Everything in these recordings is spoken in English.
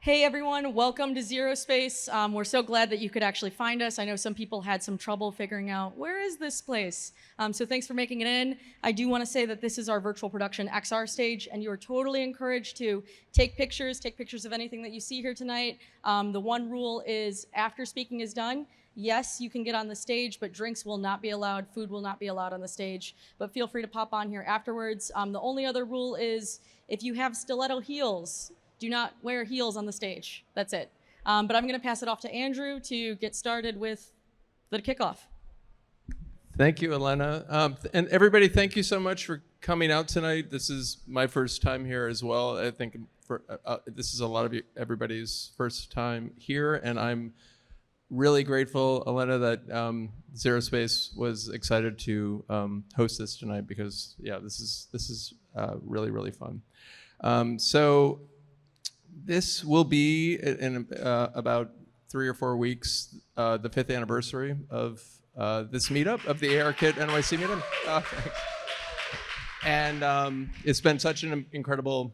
Hey everyone, welcome to ZeroSpace. We're so glad that you could actually find us. I know some people had some trouble figuring out, where is this place? So thanks for making it in. I do want to say that this is our virtual production XR stage, and you are totally encouraged to take pictures of anything that you see here tonight. The one rule is after speaking is done, yes, you can get on the stage, but drinks will not be allowed, food will not be allowed on the stage, but feel free to pop on here afterwards. The only other rule is if you have stiletto heels, do not wear heels on the stage. That's it. But I'm going to pass it off to Andrew to get started with the kickoff. Thank you, Elena. And everybody, thank you so much for coming out tonight. This is my first time here as well. I think this is a lot of everybody's first time here, and I'm really grateful, Elena, that ZeroSpace was excited to host this tonight because, yeah, this is really, really fun. So this will be in about 3 or 4 weeks, the 5th anniversary of this meetup, of the ARKit-NYC meetup. Thanks. And it's been such an incredible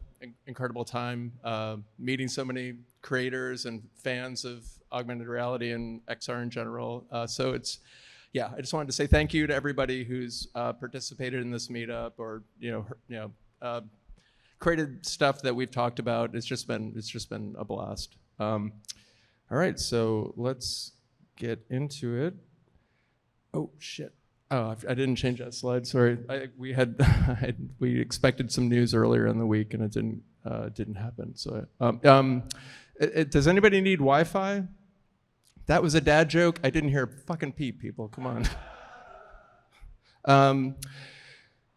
time meeting so many creators and fans of augmented reality and XR in general. So it's, yeah, I just wanted to say thank you to everybody who's participated in this meetup or created stuff that we've talked about. It's just been a blast. All right, so let's get into it. Oh shit! Oh, I didn't change that slide. Sorry. We expected some news earlier in the week, and it didn't happen. So, does anybody need Wi-Fi? That was a dad joke. I didn't hear a fucking peep, people. Come on.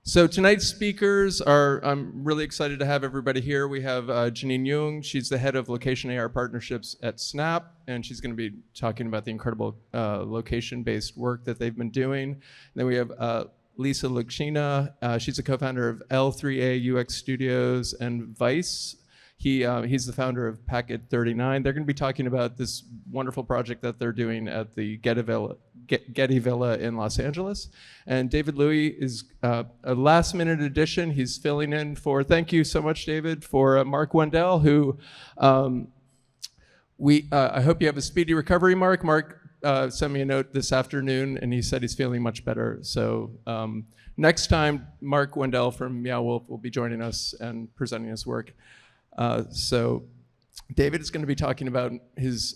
So tonight's speakers are, I'm really excited to have everybody here. We have Janine Yoong. She's the head of location AR partnerships at Snap, and she's going to be talking about the incredible location-based work that they've been doing. And then we have Lokshina. She's a co-founder of L3A UX Studios and Vice. He's the founder of Packet 39. They're going to be talking about this wonderful project that they're doing at the Getty Villa in Los Angeles. And David Louie is a last-minute addition. He's filling in for, thank you so much, David, for Mark Wendell, who I hope you have a speedy recovery, Mark. Mark sent me a note this afternoon, and he said he's feeling much better. So next time, Mark Wendell from Meow Wolf will be joining us and presenting his work. So David is going to be talking about his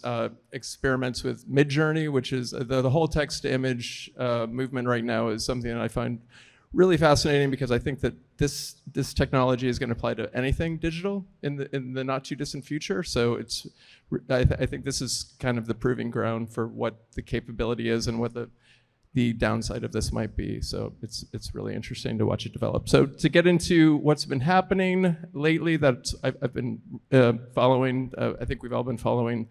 experiments with Midjourney, which is the whole text-to-image movement right now is something that I find really fascinating because I think that this technology is going to apply to anything digital in the not-too-distant future. So I think this is kind of the proving ground for what the capability is and what the downside of this might be. So it's really interesting to watch it develop. So to get into what's been happening lately that I've been following, I think we've all been following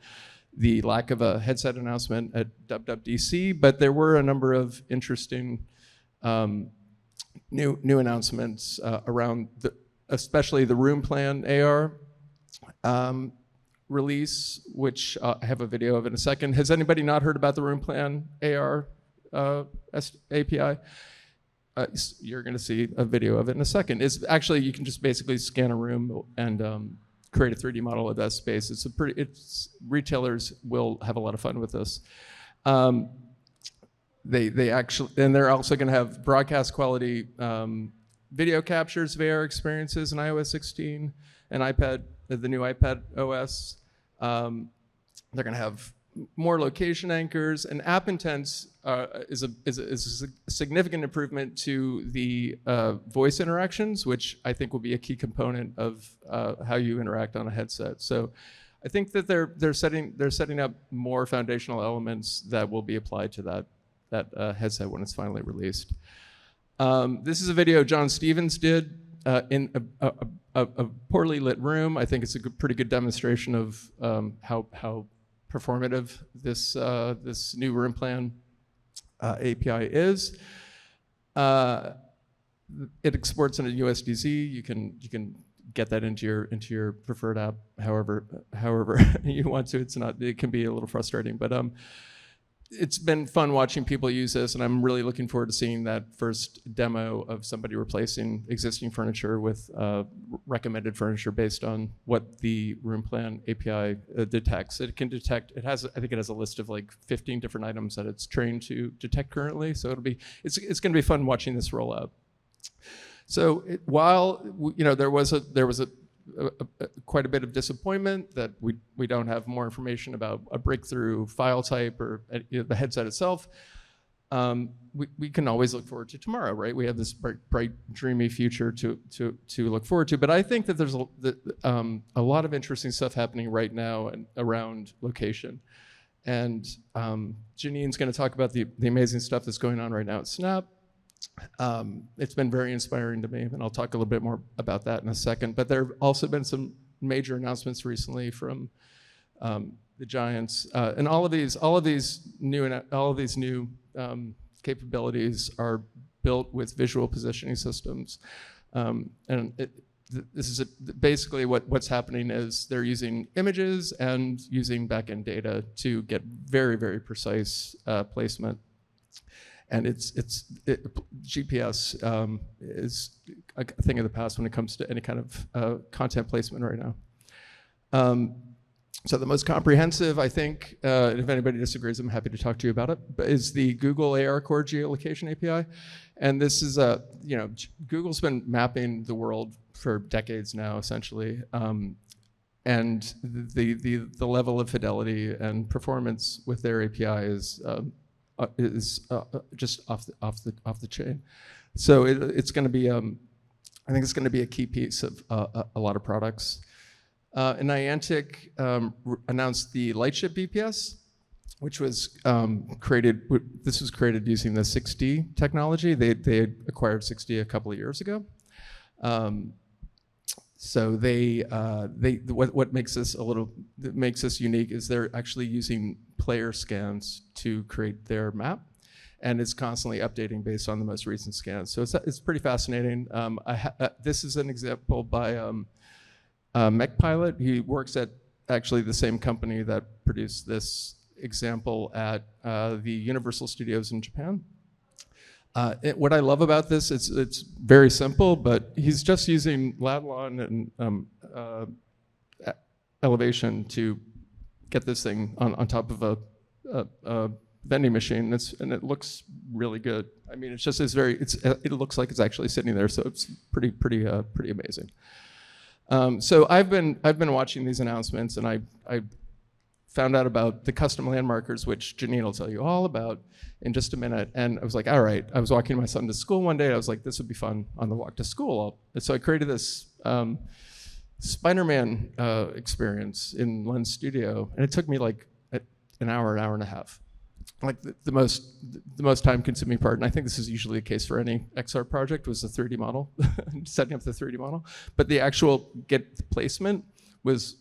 the lack of a headset announcement at WWDC, but there were a number of interesting new announcements around especially the room plan AR release, which I have a video of in a second. Has anybody not heard about the room plan AR API? You're going to see a video of it in a second. It's actually, you can just basically scan a room and create a 3D model of that space. Retailers will have a lot of fun with this. They actually, and they're also going to have broadcast quality video captures of AR experiences in iOS 16 and iPad, the new iPad OS. They're going to have more location anchors, and app intents is a significant improvement to the voice interactions, which I think will be a key component of how you interact on a headset. So I think that they're setting up more foundational elements that will be applied to that headset when it's finally released. This is a video John Stevens did in a poorly lit room. I think it's a pretty good demonstration of how performative this new room plan API is. It exports into USDZ. You can get that into your preferred app however you want to. It can be a little frustrating, but it's been fun watching people use this, and I'm really looking forward to seeing that first demo of somebody replacing existing furniture with recommended furniture based on what the room plan API detects. It can detect, I think it has a list of like 15 different items that it's trained to detect currently. So it's gonna be fun watching this roll out. So while there was quite a bit of disappointment that we don't have more information about a breakthrough file type or the headset itself, we can always look forward to tomorrow, right? We have this bright dreamy future to look forward to. But I think that there's a lot of interesting stuff happening right now around location. And Janine's going to talk about the amazing stuff that's going on right now at Snap. It's been very inspiring to me, and I'll talk a little bit more about that in a second. But there have also been some major announcements recently from the giants, and all of these new capabilities are built with visual positioning systems. This is basically what's happening is they're using images and using backend data to get very, very precise placement. And GPS is a thing of the past when it comes to any kind of content placement right now. So the most comprehensive, I think, if anybody disagrees, I'm happy to talk to you about it, but is the Google AR Core Geolocation API. And this is Google's been mapping the world for decades now, essentially. And the level of fidelity and performance with their API is just off the chain. So it's going to be, I think it's going to be a key piece of a lot of products. And Niantic announced the Lightship VPS, which was created. This was created using the 6D technology. They acquired 6D a couple of years ago. So what makes this unique is they're actually using player scans to create their map, and it's constantly updating based on the most recent scans. So it's pretty fascinating. This is an example by MechPilot. He works at actually the same company that produced this example at the Universal Studios in Japan. What I love about this, it's very simple, but he's just using Ladlon and elevation to get this thing on top of a vending machine, and it looks really good. I mean, it looks like it's actually sitting there, so it's pretty amazing. So I've been watching these announcements, and I found out about the custom landmarkers, which Janine will tell you all about in just a minute. And I was like, all right. I was walking my son to school one day. I was like, this would be fun on the walk to school. So I created this Spider-Man experience in Lens Studio, and it took me like an hour and a half. Like the most time-consuming part, and I think this is usually the case for any XR project, was the 3D model, setting up the 3D model. But the actual placement was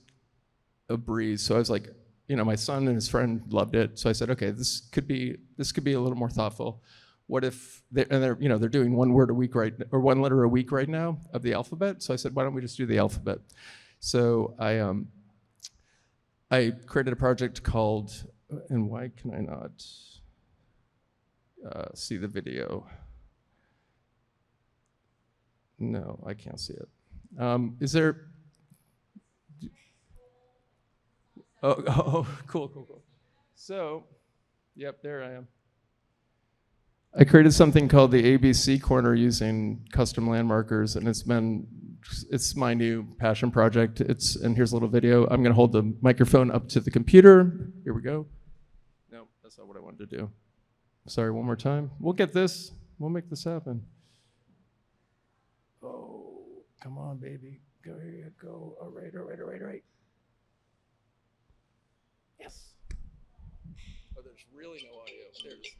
a breeze. So I was like, my son and his friend loved it. So I said, okay, this could be a little more thoughtful. What if they're doing one word a week or one letter a week right now of the alphabet? So I said, why don't we just do the alphabet? So I created a project called, and why can I not see the video? No, I can't see it. Is there? Oh, cool. So, yep, there I am. I created something called the ABC Corner using custom landmarkers, and it's my new passion project. And here's a little video. I'm gonna hold the microphone up to the computer. Here we go. No, that's not what I wanted to do. Sorry, one more time. We'll get this. We'll make this happen. Oh, come on, baby. Go, here you go. All right. Yes. Oh, there's really no audio. There's.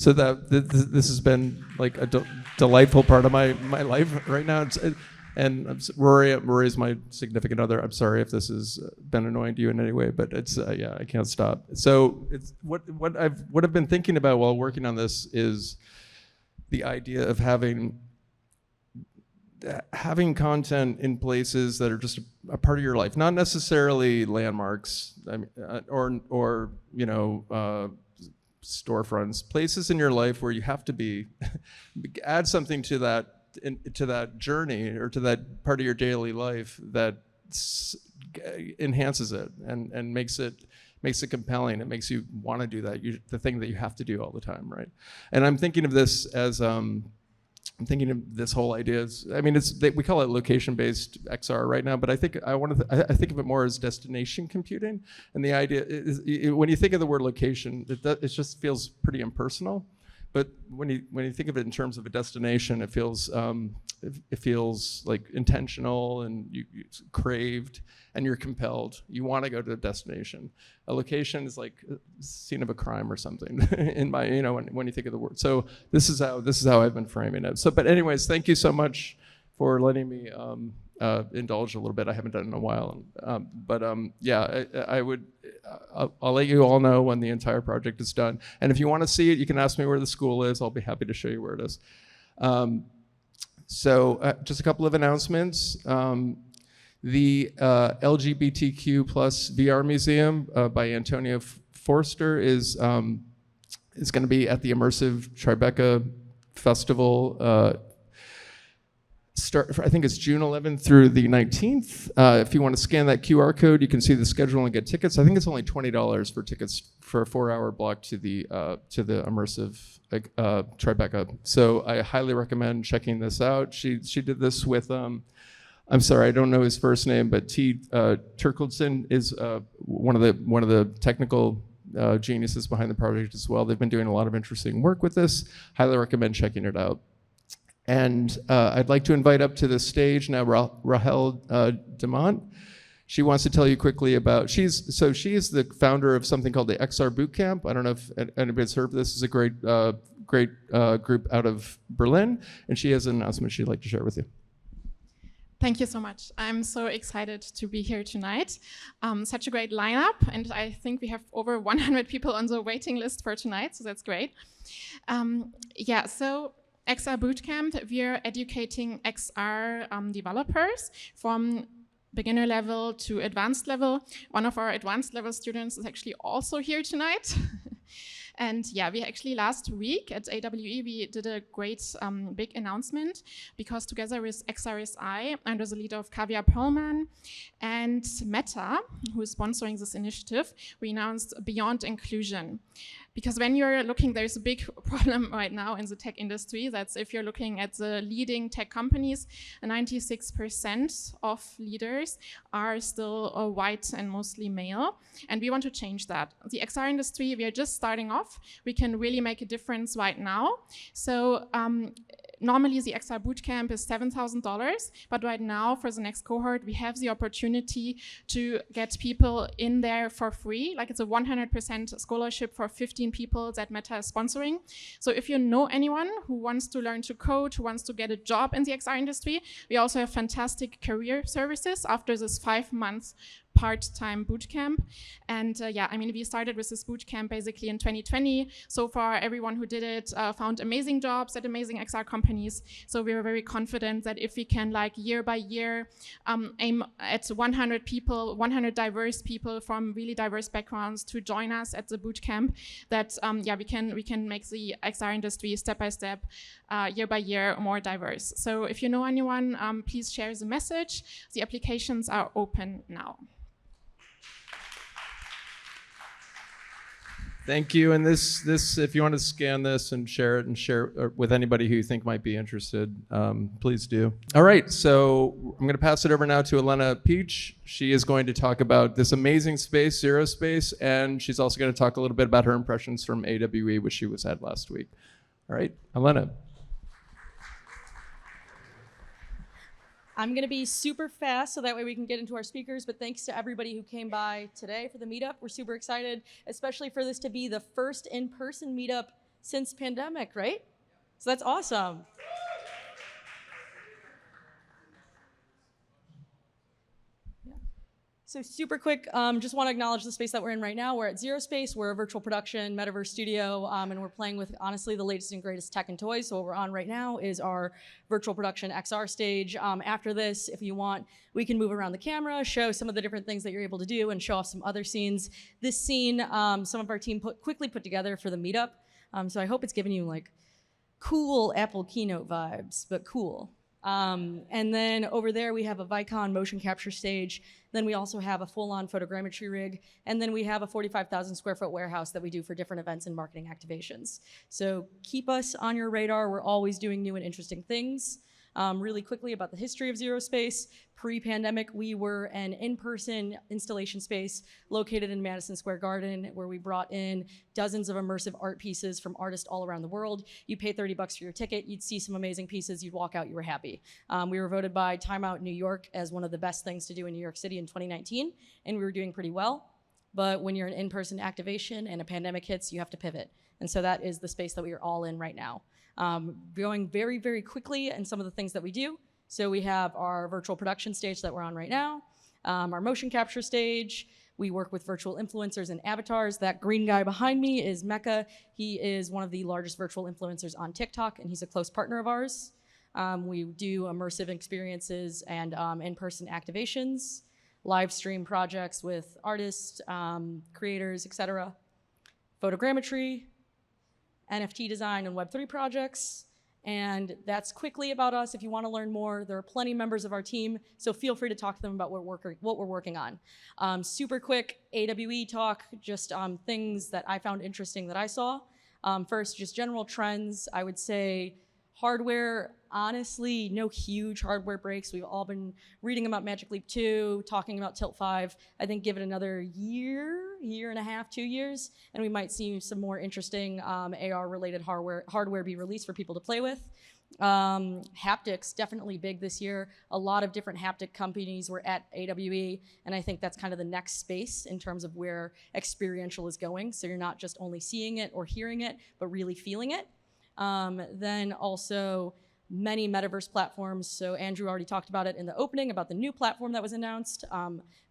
So this has been like a delightful part of my life right now. Rory is my significant other. I'm sorry if this has been annoying to you in any way, but it's yeah, I can't stop. So it's what I've been thinking about while working on this is the idea of having content in places that are just a part of your life, not necessarily landmarks, I mean, or you know, storefronts, places in your life where you have to be add something to that journey or to that part of your daily life that enhances it and makes it compelling. It makes you want to do that, the thing that you have to do all the time, right? And I'm thinking of this as I'm thinking of this whole idea as, I mean, we call it location-based XR right now, but I think I think of it more as destination computing. And the idea is, when you think of the word location, it just feels pretty impersonal. But when you think of it in terms of a destination, it feels like intentional and it's craved, and you're compelled. You want to go to a destination. A location is like a scene of a crime or something. In my, you know, when you think of the word. So this is how I've been framing it. So, but anyways, thank you so much for letting me indulge a little bit. I haven't done it in a while, yeah, I'll let you all know when the entire project is done. And if you want to see it, you can ask me where the school is. I'll be happy to show you where it is. Just a couple of announcements. The LGBTQ plus VR Museum by Antonio Forster is going to be at the Immersive Tribeca Festival. I think it's June 11th through the 19th. If you want to scan that QR code, you can see the schedule and get tickets. I think it's only $20 for tickets for a 4-hour block to the Immersive Tribeca. So I highly recommend checking this out. She did this with I'm sorry, I don't know his first name, but T. Turkildson is one of the technical geniuses behind the project as well. They've been doing a lot of interesting work with this. Highly recommend checking it out. And I'd like to invite up to the stage now Rahel Demant. She wants to tell you quickly about, she is the founder of something called the XR Bootcamp. I don't know if anybody's heard of this. It's a great group out of Berlin, and she has an announcement she'd like to share with you. Thank you so much. I'm so excited to be here tonight. Such a great lineup, and I think we have over 100 people on the waiting list for tonight, so that's great. Yeah, so XR Bootcamp, we're educating XR developers from beginner level to advanced level. One of our advanced level students is actually also here tonight. And yeah, we actually last week at AWE, we did a great big announcement, because together with XRSI, under the leader of Kavya Perlman and Meta, who is sponsoring this initiative, we announced Beyond Inclusion. Because when you're looking, there's a big problem right now in the tech industry. That's if you're looking at the leading tech companies, 96% of leaders are still white and mostly male. And we want to change that. The XR industry, we are just starting off. We can really make a difference right now. So normally the XR Bootcamp is $7,000, but right now for the next cohort, we have the opportunity to get people in there for free. Like, it's a 100% scholarship for 15 people that Meta is sponsoring. So if you know anyone who wants to learn to code, who wants to get a job in the XR industry, we also have fantastic career services after this 5 months part-time bootcamp. And yeah, I mean, we started with this bootcamp basically in 2020. So far, everyone who did it found amazing jobs at amazing XR companies. So we were very confident that if we can, like, year by year, aim at 100 people, 100 diverse people from really diverse backgrounds to join us at the bootcamp, that yeah, we can make the XR industry step by step, year by year, more diverse. So if you know anyone, please share the message. The applications are open now. Thank you. And this, if you want to scan this and share it with anybody who you think might be interested, please do. All right, so I'm going to pass it over now to Elena Piech. She is going to talk about this amazing space, ZeroSpace, and she's also going to talk a little bit about her impressions from AWE, which she was at last week. All right, Elena. I'm going to be super fast so that way we can get into our speakers, but thanks to everybody who came by today for the meetup. We're super excited, especially for this to be the first in-person meetup since pandemic, right? So that's awesome. So super quick, just want to acknowledge the space that we're in right now. We're at ZeroSpace. We're a virtual production metaverse studio, and we're playing with, honestly, the latest and greatest tech and toys. So what we're on right now is our virtual production XR stage. After this, if you want, we can move around the camera, show some of the different things that you're able to do, and show off some other scenes. This scene, some of our team quickly put together for the Meetup. So I hope it's giving you like cool Apple keynote vibes, but cool. And then over there, we have a Vicon motion capture stage. Then we also have a full-on photogrammetry rig. And then we have a 45,000 square foot warehouse that we do for different events and marketing activations. So keep us on your radar. We're always doing new and interesting things. Really quickly about the history of ZeroSpace. Pre-pandemic, we were an in-person installation space located in Madison Square Garden, where we brought in dozens of immersive art pieces from artists all around the world. You pay $30 for your ticket, you'd see some amazing pieces, you'd walk out, you were happy. We were voted by Time Out New York as one of the best things to do in New York City in 2019, and we were doing pretty well. But when you're an in-person activation and a pandemic hits, you have to pivot. And so that is the space that we are all in right now. Going very, very quickly and some of the things that we do. So we have our virtual production stage that we're on right now, our motion capture stage. We work with virtual influencers and avatars. That green guy behind me is Mecca. He is one of the largest virtual influencers on TikTok, and he's a close partner of ours. We do immersive experiences and in-person activations, live stream projects with artists, creators, etc. Photogrammetry, NFT design, and Web3 projects. And that's quickly about us. If you want to learn more, there are plenty of members of our team, so feel free to talk to them about what we're working on. Super quick AWE talk, just things that I found interesting that I saw. First, just general trends. I would say hardware, honestly, no huge hardware breaks. We've all been reading about Magic Leap 2, talking about Tilt 5. I think give it another year and a half, 2 years, and we might see some more interesting AR-related hardware be released for people to play with. Haptics, definitely big this year. A lot of different haptic companies were at AWE, and I think that's kind of the next space in terms of where experiential is going. So you're not just only seeing it or hearing it, but really feeling it. Then also many metaverse platforms. So Andrew already talked about it in the opening about the new platform that was announced.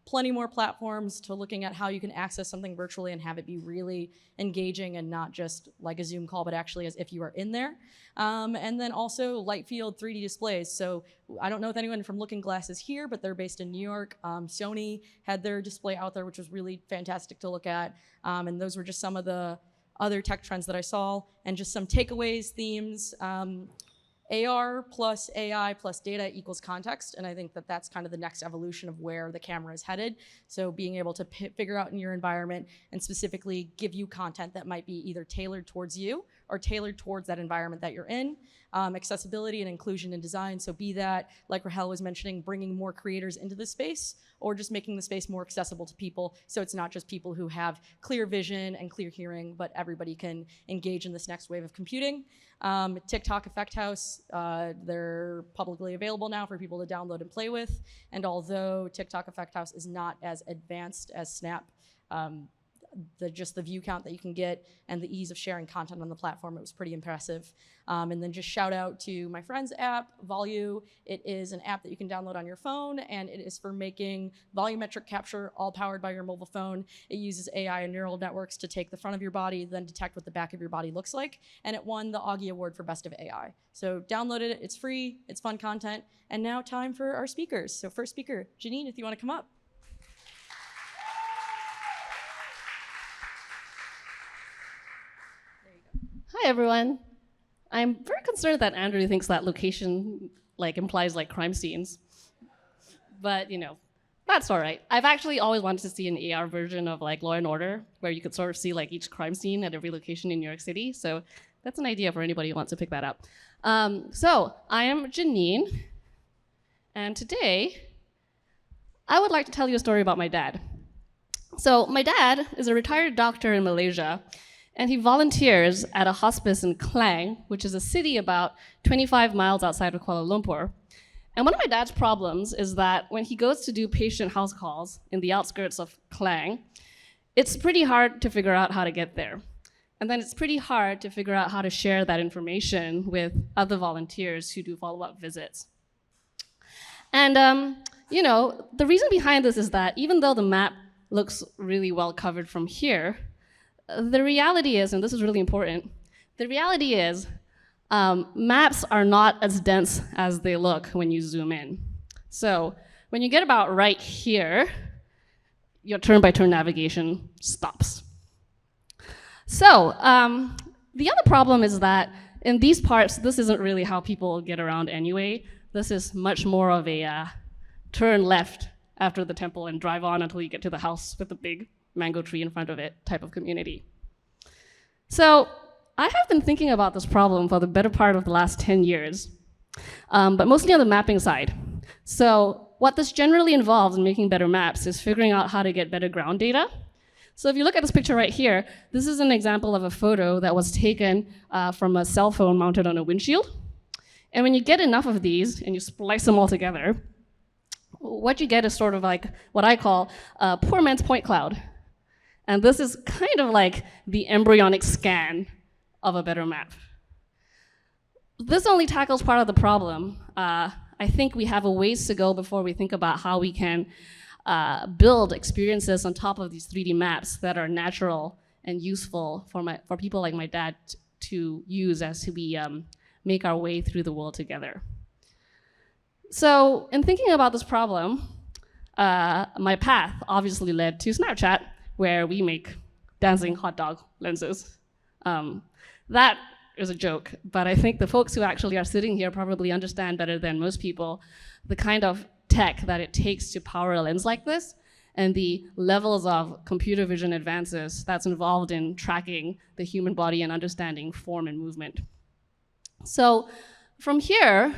Plenty more platforms to looking at how you can access something virtually and have it be really engaging and not just like a Zoom call, but actually as if you are in there. And then also light field 3D displays. So I don't know if anyone from Looking Glass is here, but they're based in New York. Sony had their display out there, which was really fantastic to look at. And those were just some of the other tech trends that I saw, and just some takeaways, themes. AR plus AI plus data equals context, and I think that that's kind of the next evolution of where the camera is headed. So being able to figure out in your environment and specifically give you content that might be either tailored towards you or tailored towards that environment that you're in. Accessibility and inclusion in design, so be that, like Rahel was mentioning, bringing more creators into the space, or just making the space more accessible to people, so it's not just people who have clear vision and clear hearing, but everybody can engage in this next wave of computing. TikTok Effect House, they're publicly available now for people to download and play with, and TikTok Effect House is not as advanced as Snap, just the view count that you can get and the ease of sharing content on the platform, it was pretty impressive. And then just shout out to my friend's app, Volume. It is an app that you can download on your phone, and it is for making volumetric capture, all powered by your mobile phone. It uses AI and neural networks to take the front of your body, then detect what the back of your body looks like, and it won the Augie Award for Best of AI. So download it, it's free, it's fun content, and now time for our speakers. So first speaker, Janine, if you want to come up. Hi, everyone. I'm very concerned that Andrew thinks that location implies crime scenes. But, that's all right. I've actually always wanted to see an AR version of Law and Order, where you could sort of see each crime scene at every location in New York City. So that's an idea for anybody who wants to pick that up. So I am Janine, and today I would like to tell you a story about my dad. So my dad is a retired doctor in Malaysia, and he volunteers at a hospice in Klang, which is a city about 25 miles outside of Kuala Lumpur. And one of my dad's problems is that when he goes to do patient house calls in the outskirts of Klang, it's pretty hard to figure out how to get there. And then it's pretty hard to figure out how to share that information with other volunteers who do follow-up visits. And the reason behind this is that even though the map looks really well covered from here, the reality is, and this is really important, the reality is maps are not as dense as they look when you zoom in. So when you get about right here, your turn-by-turn navigation stops. So the other problem is that in these parts, this isn't really how people get around anyway. This is much more of a turn left after the temple and drive on until you get to the house with the big mango tree in front of it type of community. So I have been thinking about this problem for the better part of the last 10 years, but mostly on the mapping side. So what this generally involves in making better maps is figuring out how to get better ground data. So if you look at this picture right here, this is an example of a photo that was taken from a cell phone mounted on a windshield. And when you get enough of these and you splice them all together, what you get is sort of like what I call a poor man's point cloud. And this is kind of like the embryonic scan of a better map. This only tackles part of the problem. I think we have a ways to go before we think about how we can build experiences on top of these 3D maps that are natural and useful for people like my dad to use as we make our way through the world together. So in thinking about this problem, my path obviously led to Snapchat, where we make dancing hot dog lenses. That is a joke, but I think the folks who actually are sitting here probably understand better than most people the kind of tech that it takes to power a lens like this and the levels of computer vision advances that's involved in tracking the human body and understanding form and movement. So from here,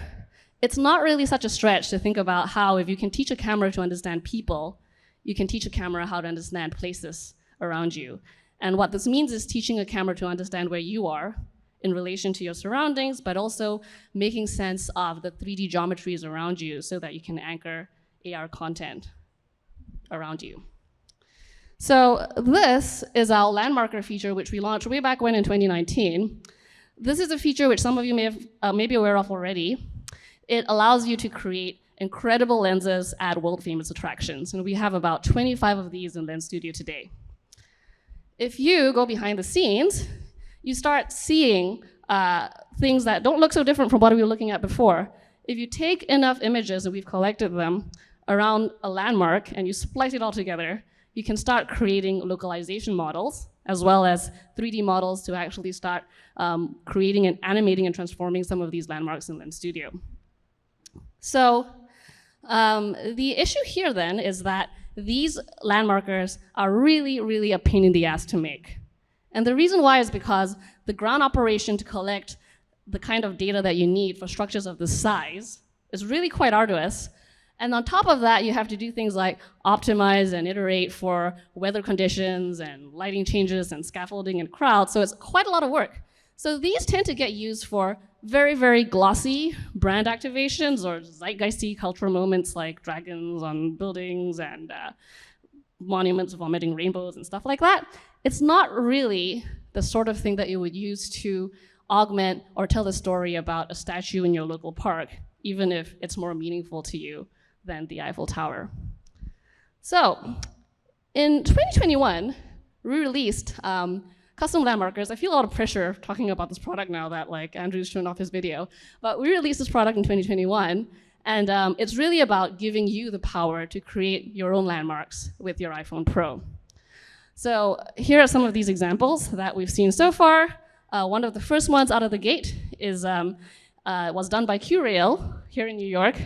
it's not really such a stretch to think about how if you can teach a camera to understand people, you can teach a camera how to understand places around you. And what this means is teaching a camera to understand where you are in relation to your surroundings, but also making sense of the 3D geometries around you so that you can anchor AR content around you. So this is our landmarker feature, which we launched way back when in 2019. This is a feature which some of you may be aware of already. It allows you to create incredible lenses at world-famous attractions, and we have about 25 of these in Lens Studio today. If you go behind the scenes, you start seeing things that don't look so different from what we were looking at before. If you take enough images, and we've collected them, around a landmark, and you splice it all together, you can start creating localization models, as well as 3D models to actually start creating and animating and transforming some of these landmarks in Lens Studio. So the issue here then is that these landmarkers are really, really a pain in the ass to make. And the reason why is because the ground operation to collect the kind of data that you need for structures of this size is really quite arduous. And on top of that, you have to do things like optimize and iterate for weather conditions and lighting changes and scaffolding and crowds. So it's quite a lot of work. So these tend to get used for very, very glossy brand activations or zeitgeisty cultural moments like dragons on buildings and monuments vomiting rainbows and stuff like that. It's not really the sort of thing that you would use to augment or tell a story about a statue in your local park, even if it's more meaningful to you than the Eiffel Tower. So in 2021, we released custom landmarkers. I feel a lot of pressure talking about this product now that like Andrew's shown off his video, but we released this product in 2021, and it's really about giving you the power to create your own landmarks with your iPhone Pro. So here are some of these examples that we've seen so far. One of the first ones out of the gate is was done by QRail here in New York.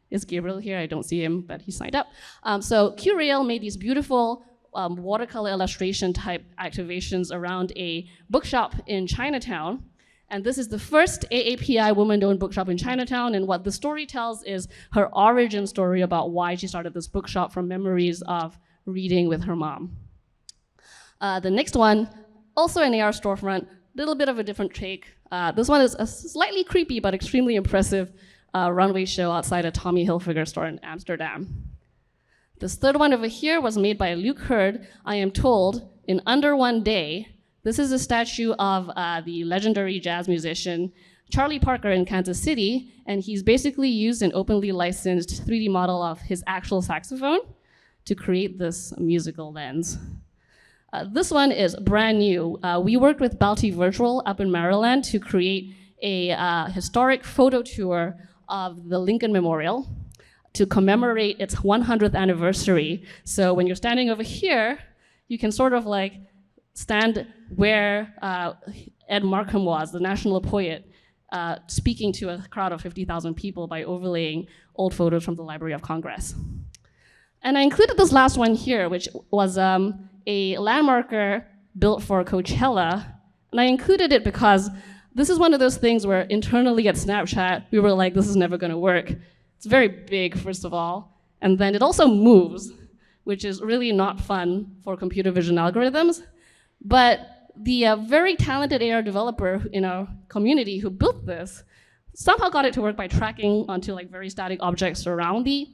Is Gabriel here? I don't see him, but he signed up. So QRail made these beautiful watercolor illustration type activations around a bookshop in Chinatown. And this is the first AAPI woman-owned bookshop in Chinatown. And what the story tells is her origin story about why she started this bookshop from memories of reading with her mom. The next one, also an AR storefront, little bit of a different take. This one is a slightly creepy but extremely impressive runway show outside a Tommy Hilfiger store in Amsterdam. This third one over here was made by Luke Hurd, I am told, in under one day, This is a statue of the legendary jazz musician Charlie Parker in Kansas City, and he's basically used an openly licensed 3D model of his actual saxophone to create this musical lens. This one is brand new. We worked with Balti Virtual up in Maryland to create a historic photo tour of the Lincoln Memorial to commemorate its 100th anniversary. So when you're standing over here, you can sort of like stand where Ed Markham was, the national poet, speaking to a crowd of 50,000 people by overlaying old photos from the Library of Congress. And I included this last one here, which was a landmarker built for Coachella. And I included it because this is one of those things where internally at Snapchat, we were like, this is never gonna work. It's very big, first of all. And then it also moves, which is really not fun for computer vision algorithms. But the very talented AR developer in our community who built this somehow got it to work by tracking onto like very static objects around the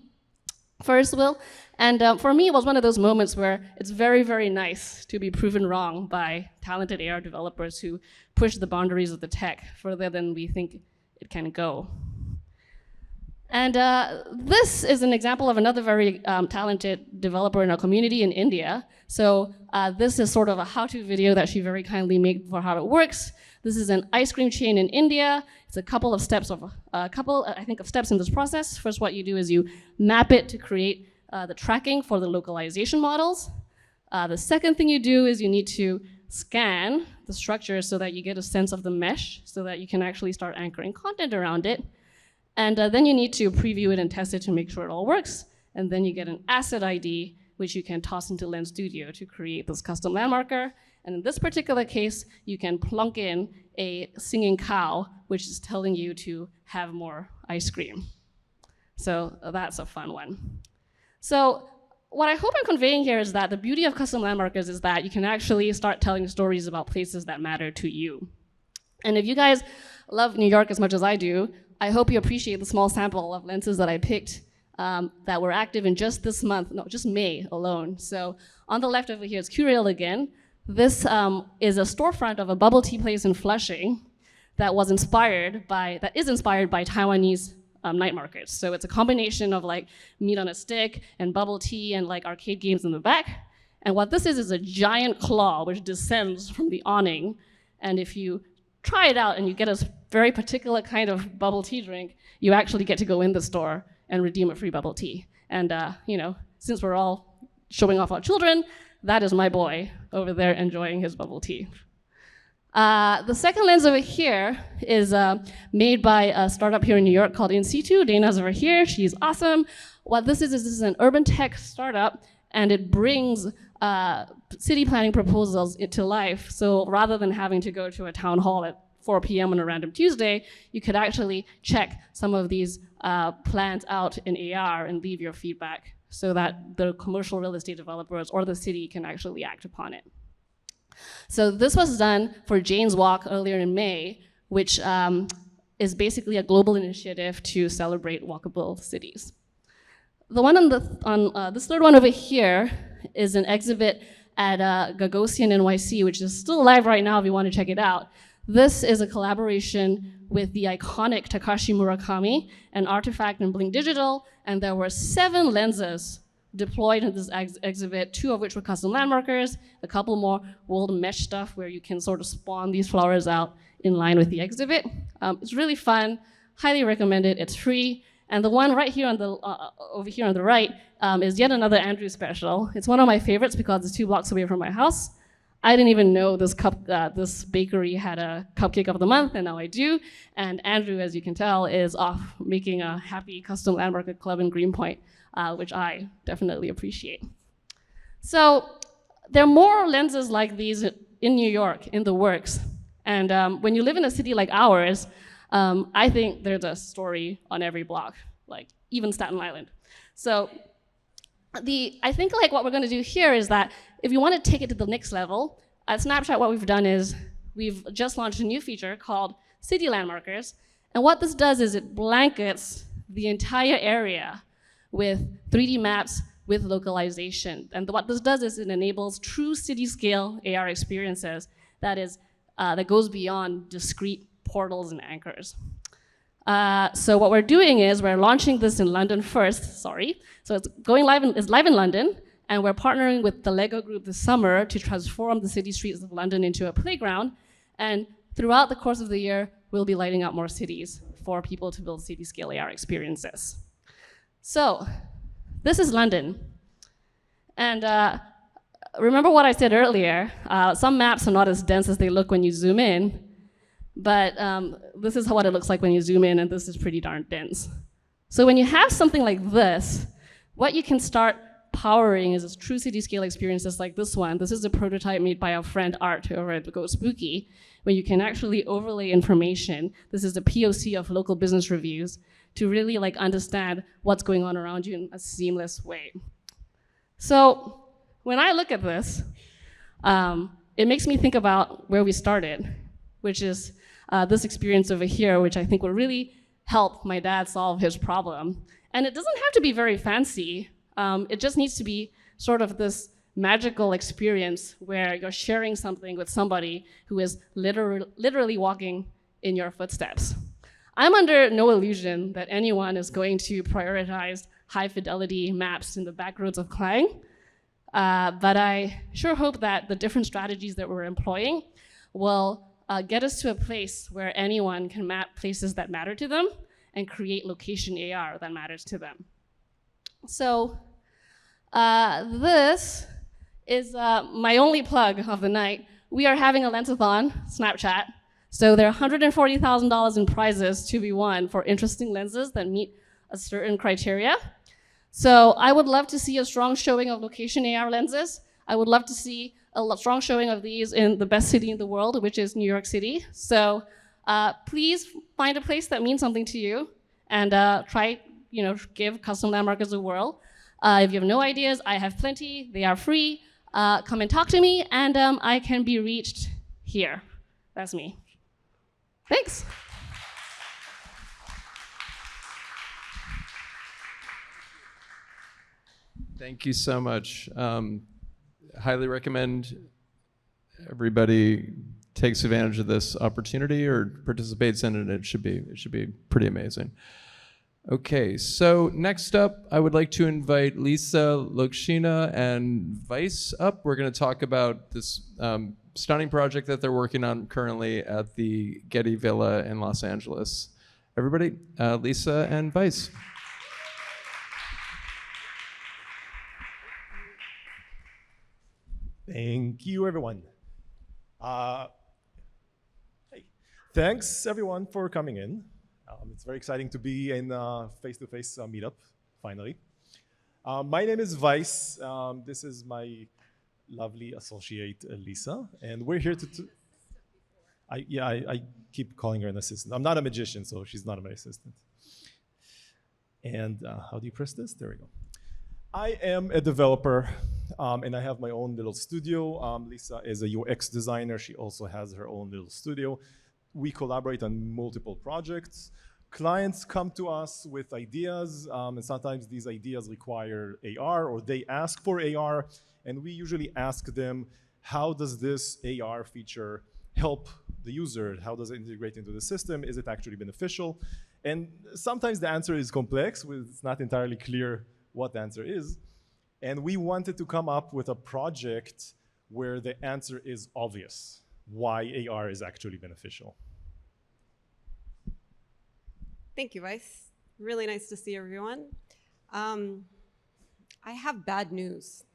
Ferris wheel. And for me, it was one of those moments where it's very, very nice to be proven wrong by talented AR developers who push the boundaries of the tech further than we think it can go. And this is an example of another very talented developer in our community in India. So this is sort of a how-to video that she very kindly made for how it works. This is an ice cream chain in India. It's a couple of steps of steps in this process. First, what you do is you map it to create the tracking for the localization models. The second thing you do is you need to scan the structure so that you get a sense of the mesh so that you can actually start anchoring content around it. And then you need to preview it and test it to make sure it all works. And then you get an asset ID, which you can toss into Lens Studio to create this custom landmarker. And in this particular case, you can plunk in a singing cow, which is telling you to have more ice cream. So that's a fun one. So what I hope I'm conveying here is that the beauty of custom landmarkers is that you can actually start telling stories about places that matter to you. And if you guys love New York as much as I do, I hope you appreciate the small sample of lenses that I picked that were active in just this month, no, just May alone. So on the left over here is Curail again. This is a storefront of a bubble tea place in Flushing that is inspired by Taiwanese night markets. So it's a combination of like meat on a stick and bubble tea and like arcade games in the back. And what this is a giant claw which descends from the awning. And if you try it out and you get a very particular kind of bubble tea drink, you actually get to go in the store and redeem a free bubble tea. And since we're all showing off our children, that is my boy over there enjoying his bubble tea. The second lens over here is made by a startup here in New York called In Situ. Dana's over here, she's awesome. What this is an urban tech startup, and it brings city planning proposals to life. So rather than having to go to a town hall at 4 p.m. on a random Tuesday, you could actually check some of these plans out in AR and leave your feedback so that the commercial real estate developers or the city can actually act upon it. So this was done for Jane's Walk earlier in May, which is basically a global initiative to celebrate walkable cities. The one on this third one over here is an exhibit at Gagosian NYC, which is still live right now if you want to check it out. This is a collaboration with the iconic Takashi Murakami, an artifact in Blink Digital, and there were 7 lenses deployed in this exhibit, 2 of which were custom landmarkers, a couple more world mesh stuff where you can sort of spawn these flowers out in line with the exhibit. It's really fun, highly recommend it, it's free. And the one right here on the over here on the right is yet another Andrew special. It's one of my favorites because it's 2 blocks away from my house. I didn't even know this bakery had a cupcake of the month, and now I do. And Andrew, as you can tell, is off making a happy custom landmarker club in Greenpoint, which I definitely appreciate. So there are more lenses like these in New York, in the works. And when you live in a city like ours, I think there's a story on every block, like even Staten Island. So I think like what we're going to do here is that if you want to take it to the next level, at Snapchat what we've done is we've just launched a new feature called City Landmarkers. And what this does is it blankets the entire area with 3D maps with localization. And what this does is it enables true city-scale AR experiences that goes beyond discrete portals and anchors. So what we're doing is we're launching this in London first, sorry. So it's live in London, and we're partnering with the Lego Group this summer to transform the city streets of London into a playground. And throughout the course of the year, we'll be lighting up more cities for people to build city-scale AR experiences. So this is London. And remember what I said earlier, some maps are not as dense as they look when you zoom in, but this is what it looks like when you zoom in, and this is pretty darn dense. So when you have something like this, what you can start powering is true city-scale experiences like this one. This is a prototype made by our friend Art over at Go Spooky, where you can actually overlay information. This is the POC of local business reviews to really understand what's going on around you in a seamless way. So when I look at this, it makes me think about where we started, which is this experience over here, which I think will really help my dad solve his problem. And it doesn't have to be very fancy. It just needs to be sort of this magical experience where you're sharing something with somebody who is literally walking in your footsteps. I'm under no illusion that anyone is going to prioritize high fidelity maps in the back roads of Klang, but I sure hope that the different strategies that we're employing will get us to a place where anyone can map places that matter to them and create location AR that matters to them. So this is my only plug of the night. We are having a Lensathon, Snapchat. So there are $140,000 in prizes to be won for interesting lenses that meet a certain criteria. So I would love to see a strong showing of location AR lenses. I would love to see a strong showing of these in the best city in the world, which is New York City. So please find a place that means something to you and try, give custom landmarkers a whirl. If you have no ideas, I have plenty. They are free. Come and talk to me, and I can be reached here. That's me. Thanks. Thank you so much. Highly recommend everybody takes advantage of this opportunity or participates in it. It should be pretty amazing. Okay, so next up, I would like to invite Lisa, Lokshina, and Weis up. We're going to talk about this stunning project that they're working on currently at the Getty Villa in Los Angeles. Everybody, Lisa and Weis. Thank you, everyone. Hey. Thanks, everyone, for coming in. It's very exciting to be in face-to-face meetup, finally. My name is Weis. This is my lovely associate, Lisa, and we're here to... I keep calling her an assistant. I'm not a magician, so she's not my assistant. And how do you press this? There we go. I am a developer, and I have my own little studio. Lisa is a UX designer. She also has her own little studio. We collaborate on multiple projects. Clients come to us with ideas, and sometimes these ideas require AR, or they ask for AR, and we usually ask them, how does this AR feature help the user? How does it integrate into the system? Is it actually beneficial? And sometimes the answer is complex. It's not entirely clear what the answer is. And we wanted to come up with a project where the answer is obvious, why AR is actually beneficial. Thank you, Weis. Really nice to see everyone. I have bad news.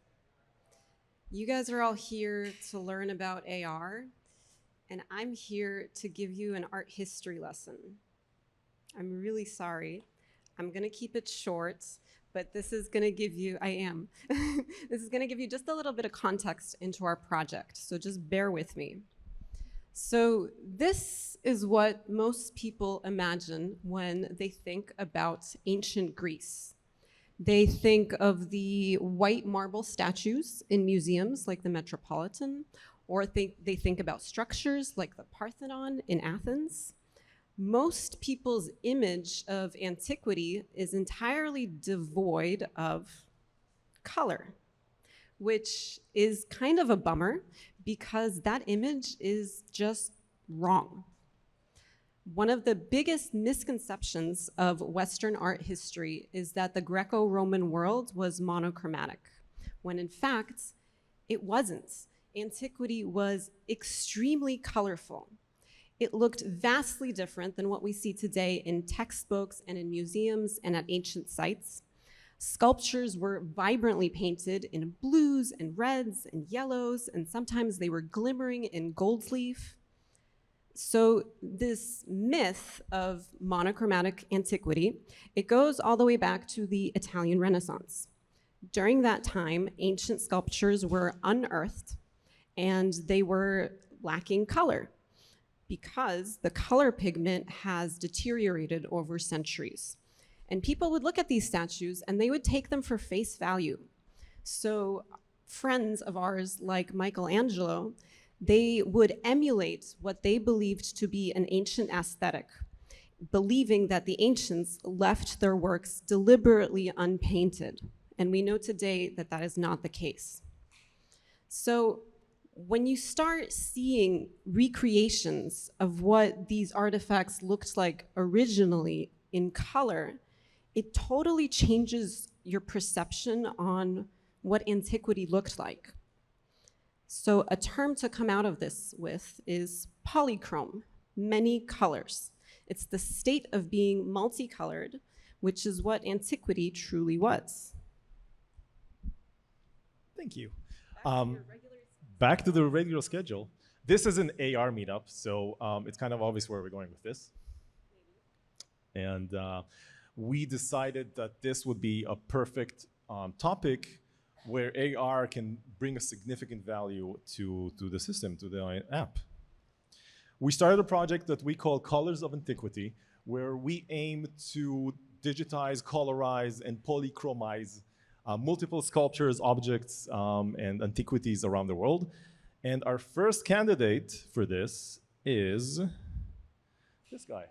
You guys are all here to learn about AR, and I'm here to give you an art history lesson. I'm really sorry. I'm gonna keep it short, but this is gonna give you, this is gonna give you just a little bit of context into our project, so just bear with me. So this is what most people imagine when they think about ancient Greece. They think of the white marble statues in museums like the Metropolitan, or they think about structures like the Parthenon in Athens. Most people's image of antiquity is entirely devoid of color, which is kind of a bummer because that image is just wrong. One of the biggest misconceptions of Western art history is that the Greco-Roman world was monochromatic, when in fact, it wasn't. Antiquity was extremely colorful. It looked vastly different than what we see today in textbooks and in museums and at ancient sites. Sculptures were vibrantly painted in blues and reds and yellows, and sometimes they were glimmering in gold leaf. So this myth of monochromatic antiquity, it goes all the way back to the Italian Renaissance. During that time, ancient sculptures were unearthed and they were lacking color because the color pigment has deteriorated over centuries. And people would look at these statues and they would take them for face value. So friends of ours like Michelangelo, they would emulate what they believed to be an ancient aesthetic, believing that the ancients left their works deliberately unpainted. And we know today that that is not the case. So when you start seeing recreations of what these artifacts looked like originally in color, it totally changes your perception on what antiquity looked like. So a term to come out of this with is polychrome, many colors. It's the state of being multicolored, which is what antiquity truly was. Thank you. Back to the regular schedule. This is an AR meetup, so it's kind of obvious where we're going with this. And we decided that this would be a perfect topic where AR can bring a significant value to the system, to the app. We started a project that we call Colors of Antiquity, where we aim to digitize, colorize, and polychromize multiple sculptures, objects, and antiquities around the world. And our first candidate for this is this guy,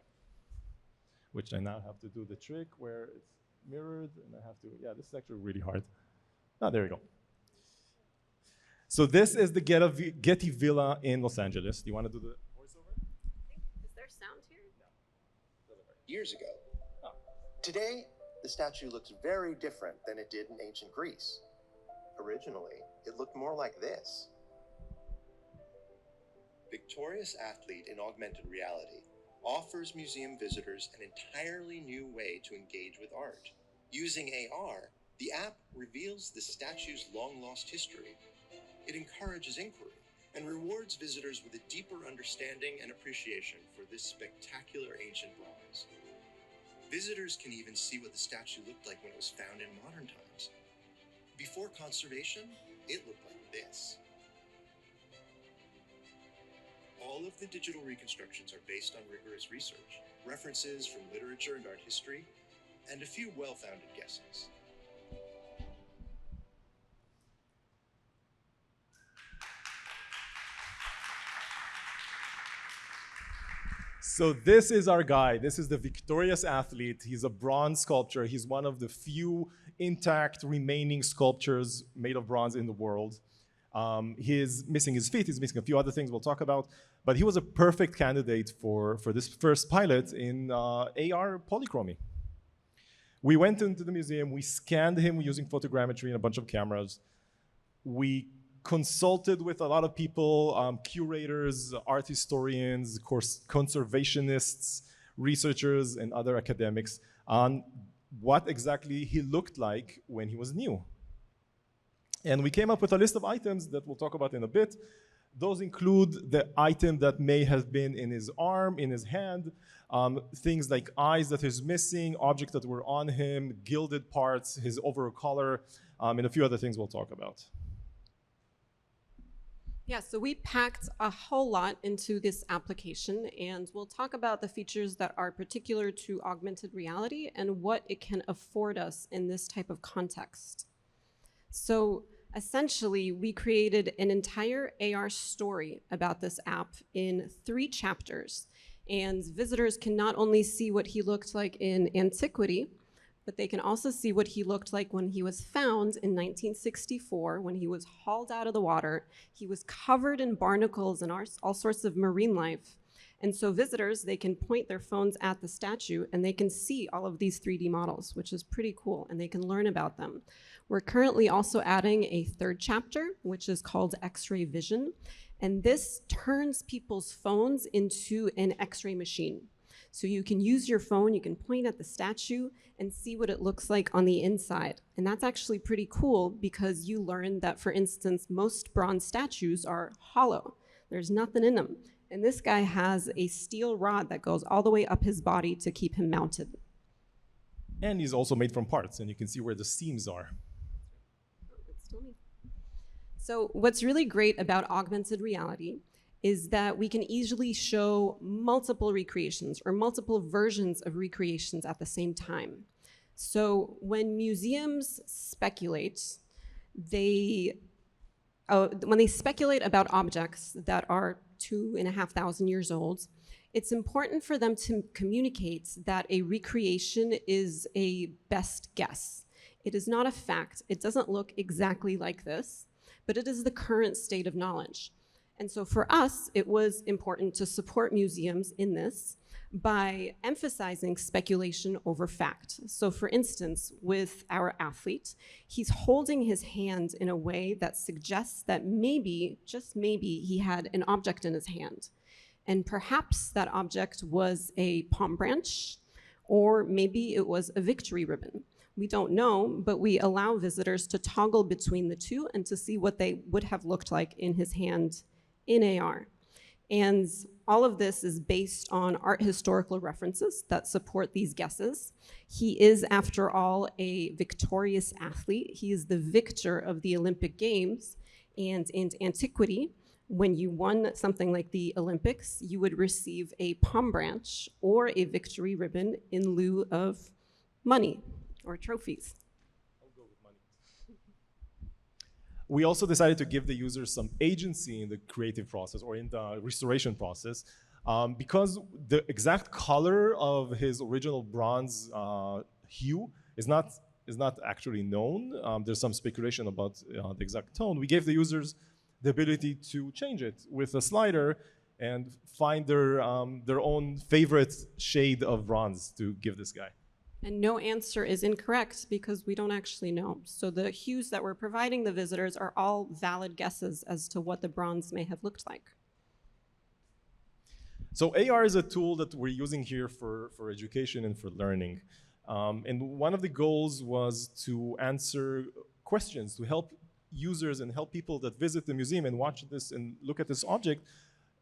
which I now have to do the trick where it's mirrored, and I have to, yeah, this is actually really hard. Oh, there we go. So this is the Getty Villa in Los Angeles. Do you want to do the voiceover? Is there sound here? Years ago. Today, the statue looks very different than it did in ancient Greece. Originally, it looked more like this. Victorious Athlete in Augmented Reality offers museum visitors an entirely new way to engage with art. Using AR, the app reveals the statue's long-lost history. It encourages inquiry and rewards visitors with a deeper understanding and appreciation for this spectacular ancient bronze. Visitors can even see what the statue looked like when it was found in modern times. Before conservation, it looked like this. All of the digital reconstructions are based on rigorous research, references from literature and art history, and a few well-founded guesses. So this is our guy. This is the Victorious Athlete. He's a bronze sculptor. He's one of the few intact remaining sculptures made of bronze in the world. He's missing his feet. He's missing a few other things we'll talk about. But he was a perfect candidate for this first pilot in AR polychromy. We went into the museum. We scanned him using photogrammetry and a bunch of cameras. We consulted with a lot of people, curators, art historians, of course, conservationists, researchers, and other academics on what exactly he looked like when he was new. And we came up with a list of items that we'll talk about in a bit. Those include the item that may have been in his arm, in his hand, things like eyes that is missing, objects that were on him, gilded parts, his overall color, and a few other things we'll talk about. Yeah, so we packed a whole lot into this application, and we'll talk about the features that are particular to augmented reality and what it can afford us in this type of context. So essentially, we created an entire AR story about this app in 3 chapters, and visitors can not only see what he looked like in antiquity, but they can also see what he looked like when he was found in 1964, when he was hauled out of the water. He was covered in barnacles and all sorts of marine life. And so visitors, they can point their phones at the statue and they can see all of these 3D models, which is pretty cool, and they can learn about them. We're currently also adding a third chapter, which is called X-ray vision. And this turns people's phones into an X-ray machine. So you can use your phone, you can point at the statue and see what it looks like on the inside. And that's actually pretty cool because you learn that, for instance, most bronze statues are hollow. There's nothing in them. And this guy has a steel rod that goes all the way up his body to keep him mounted. And he's also made from parts, and you can see where the seams are. So what's really great about augmented reality is that we can easily show multiple recreations or multiple versions of recreations at the same time. So when museums speculate, when they speculate about objects that are 2,500 years old, it's important for them to communicate that a recreation is a best guess. It is not a fact. It doesn't look exactly like this, but it is the current state of knowledge. And so for us, it was important to support museums in this by emphasizing speculation over fact. So for instance, with our athlete, he's holding his hand in a way that suggests that maybe, just maybe, he had an object in his hand. And perhaps that object was a palm branch, or maybe it was a victory ribbon. We don't know, but we allow visitors to toggle between the two and to see what they would have looked like in his hand in AR. And all of this is based on art historical references that support these guesses. He is, after all, a victorious athlete. He is the victor of the Olympic Games. And in antiquity, when you won something like the Olympics, you would receive a palm branch or a victory ribbon in lieu of money or trophies. We also decided to give the users some agency in the creative process or in the restoration process because the exact color of his original bronze hue is not actually known. There's some speculation about the exact tone. We gave the users the ability to change it with a slider and find their own favorite shade of bronze to give this guy. And no answer is incorrect because we don't actually know. So the hues that we're providing the visitors are all valid guesses as to what the bronze may have looked like. So AR is a tool that we're using here for education and for learning. And one of the goals was to answer questions, to help users and help people that visit the museum and watch this and look at this object,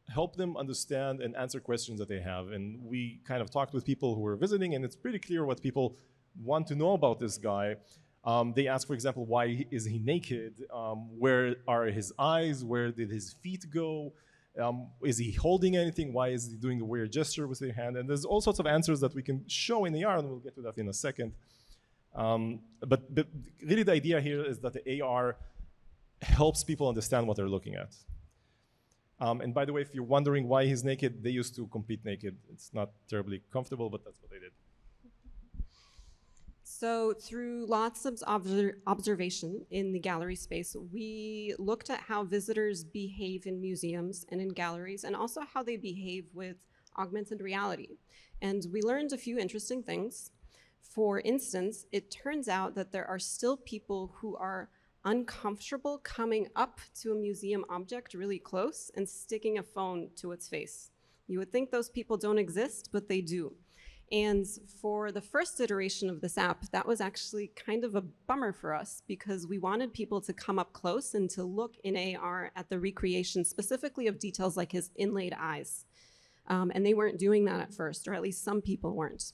help them understand and answer questions that they have. And we kind of talked with people who were visiting, and it's pretty clear what people want to know about this guy. They ask, for example, why is he naked? Where are his eyes? Where did his feet go? Is he holding anything? Why is he doing a weird gesture with his hand? And there's all sorts of answers that we can show in AR, and we'll get to that in a second. But really the idea here is that the AR helps people understand what they're looking at. And by the way, if you're wondering why he's naked, they used to compete naked. It's not terribly comfortable, but that's what they did. So through lots of observation in the gallery space, we looked at how visitors behave in museums and in galleries, and also how they behave with augmented reality. And we learned a few interesting things. For instance, it turns out that there are still people who are uncomfortable coming up to a museum object really close and sticking a phone to its face. You would think those people don't exist, but they do. And for the first iteration of this app, that was actually kind of a bummer for us because we wanted people to come up close and to look in AR at the recreation, specifically of details like his inlaid eyes. And they weren't doing that at first, or at least some people weren't.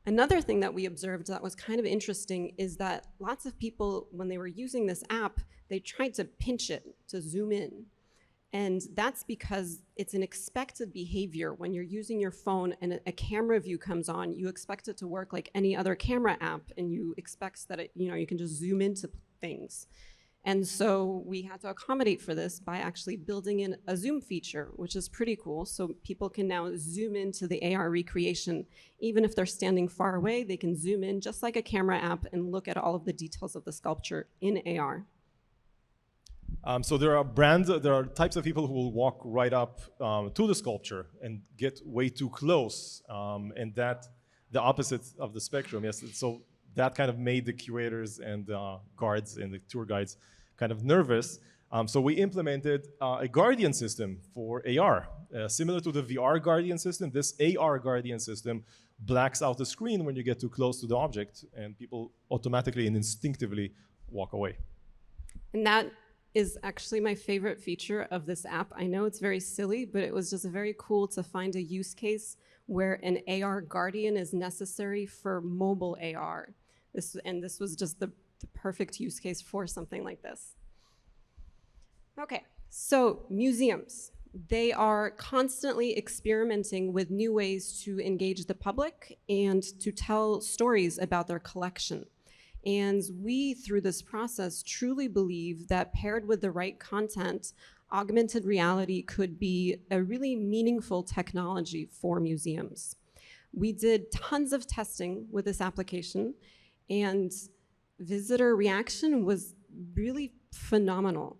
Another thing that we observed that was kind of interesting is that lots of people, when they were using this app, they tried to pinch it to zoom in. And that's because it's an expected behavior. When you're using your phone and a camera view comes on, you expect it to work like any other camera app, and you expect that you can just zoom into things. And so we had to accommodate for this by actually building in a zoom feature, which is pretty cool. So people can now zoom into the AR recreation. Even if they're standing far away, they can zoom in just like a camera app and look at all of the details of the sculpture in AR. So there are types of people who will walk right up to the sculpture and get way too close, and that the opposite of the spectrum. Yes, so that kind of made the curators and guards and the tour guides kind of nervous. So we implemented a guardian system for AR, similar to the VR guardian system. This AR guardian system blacks out the screen when you get too close to the object, and people automatically and instinctively walk away. And that is actually my favorite feature of this app. I know it's very silly, but it was just very cool to find a use case where an AR guardian is necessary for mobile AR. This was just the perfect use case for something like this. Okay, so museums. They are constantly experimenting with new ways to engage the public and to tell stories about their collection. And we, through this process, truly believe that paired with the right content, augmented reality could be a really meaningful technology for museums. We did tons of testing with this application, and visitor reaction was really phenomenal.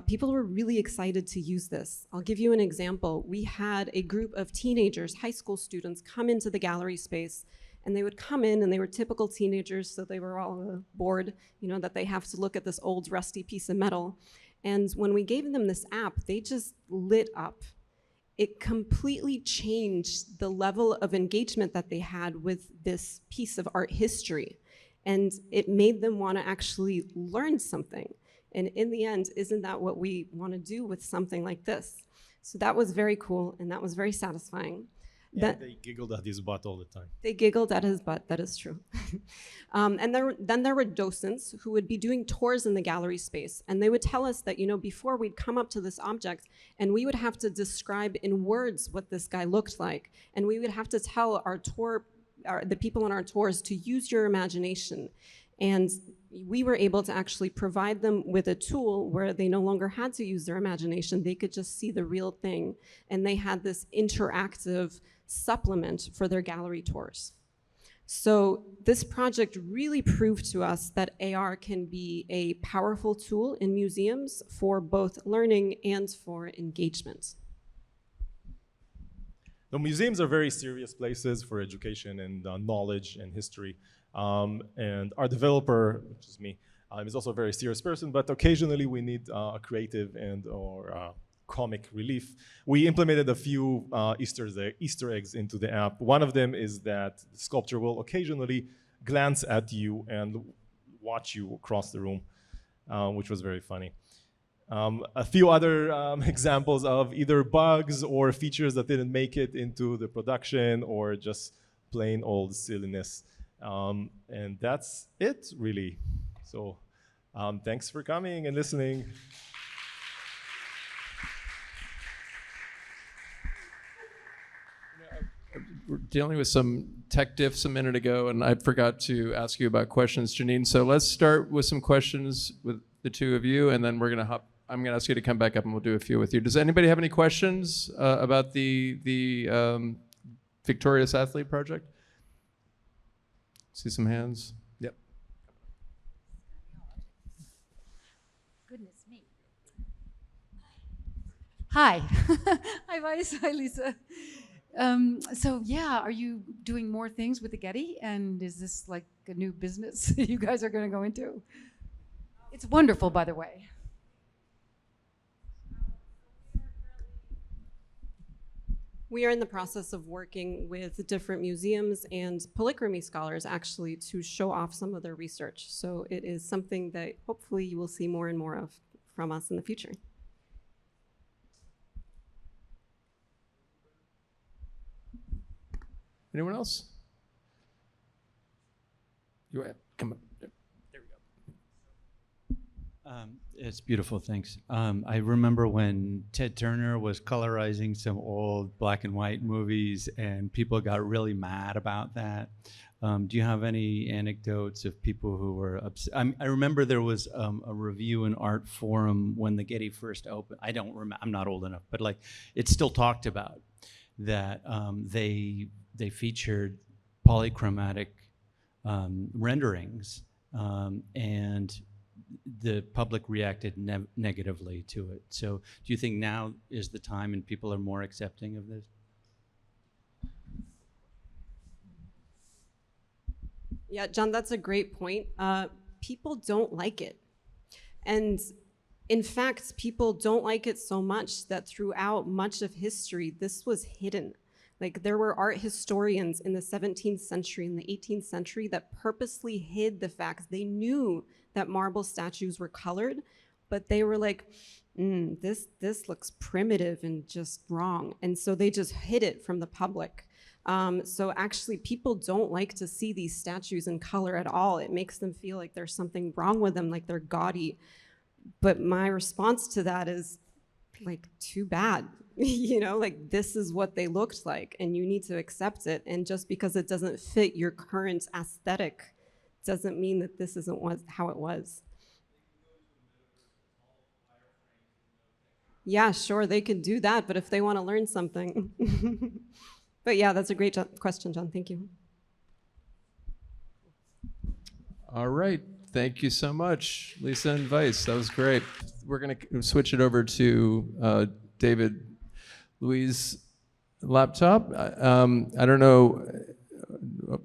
People were really excited to use this. I'll give you an example. We had a group of teenagers, high school students, come into the gallery space, and they would come in, and they were typical teenagers, so they were all bored, you know, that they have to look at this old rusty piece of metal. And when we gave them this app, they just lit up. It completely changed the level of engagement that they had with this piece of art history. And it made them want to actually learn something. And in the end, isn't that what we want to do with something like this? So that was very cool, and that was very satisfying. Yeah, they giggled at his butt all the time. They giggled at his butt, that is true. And then there were docents who would be doing tours in the gallery space, and they would tell us that, you know, before we'd come up to this object, and we would have to describe in words what this guy looked like, and we would have to tell the people on our tours to use your imagination. And we were able to actually provide them with a tool where they no longer had to use their imagination. They could just see the real thing, and they had this interactive supplement for their gallery tours. So this project really proved to us that AR can be a powerful tool in museums for both learning and for engagement. The museums are very serious places for education and knowledge and history. And our developer, which is me, is also a very serious person, but occasionally we need a creative or comic relief. We implemented a few Easter eggs into the app. One of them is that the sculpture will occasionally glance at you and watch you across the room, which was very funny. A few other examples of either bugs or features that didn't make it into the production or just plain old silliness. And that's it, really. So thanks for coming and listening. We're dealing with some tech diffs a minute ago, and I forgot to ask you about questions, Janine. So let's start with some questions with the two of you, and then I'm gonna ask you to come back up, and we'll do a few with you. Does anybody have any questions about the Victorious Athlete project? See some hands. Yep. Goodness me. Hi. Hi, Weiss. Hi, Lisa. So yeah, are you doing more things with the Getty? And is this like a new business you guys are going to go into? It's wonderful, by the way. We are in the process of working with different museums and polychromy scholars actually to show off some of their research. So it is something that hopefully you will see more and more of from us in the future. Anyone else? You come up. There we go. It's beautiful, thanks. I remember when Ted Turner was colorizing some old black and white movies and people got really mad about that. Do you have any anecdotes of people who were upset? I remember there was a review and art forum when the Getty first opened. I don't remember, I'm not old enough, but like it's still talked about that they featured polychromatic renderings and the public reacted negatively to it. So do you think now is the time and people are more accepting of this? Yeah, John, that's a great point. People don't like it. And in fact, people don't like it so much that throughout much of history, this was hidden. Like there were art historians in the 17th century and the 18th century that purposely hid the facts. They knew that marble statues were colored, but they were like, this looks primitive and just wrong. And so they just hid it from the public. So actually people don't like to see these statues in color at all. It makes them feel like there's something wrong with them, like they're gaudy. But my response to that is like, too bad. You know, like this is what they looked like and you need to accept it. And just because it doesn't fit your current aesthetic doesn't mean that this isn't how it was. Yeah, sure, they could do that, but if they want to learn something. But yeah, that's a great question, John. Thank you. All right. Thank you so much, Lisa and Weiss. That was great. We're going to switch it over to David Louis' laptop. I don't know.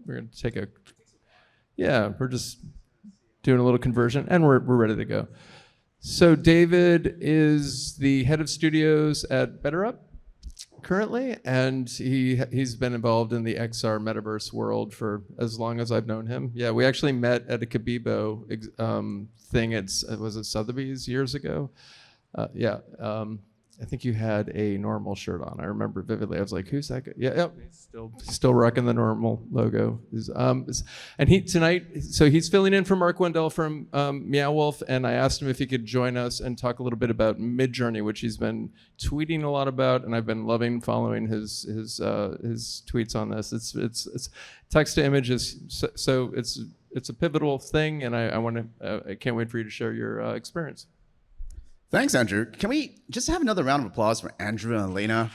We're going to take a... Yeah, we're just doing a little conversion, and we're ready to go. So David is the head of studios at BetterUp currently, and he's been involved in the XR metaverse world for as long as I've known him. Yeah, we actually met at a Kabibo thing at was it Sotheby's years ago? I think you had a normal shirt on. I remember vividly. I was like, "Who's that guy?" Yeah, still rocking the normal logo. And he tonight, so he's filling in for Mark Wendell from Meow Wolf, and I asked him if he could join us and talk a little bit about Midjourney, which he's been tweeting a lot about, and I've been loving following his tweets on this. It's text to images, so it's a pivotal thing, and I can't wait for you to share your experience. Thanks, Andrew. Can we just have another round of applause for Andrew and Elena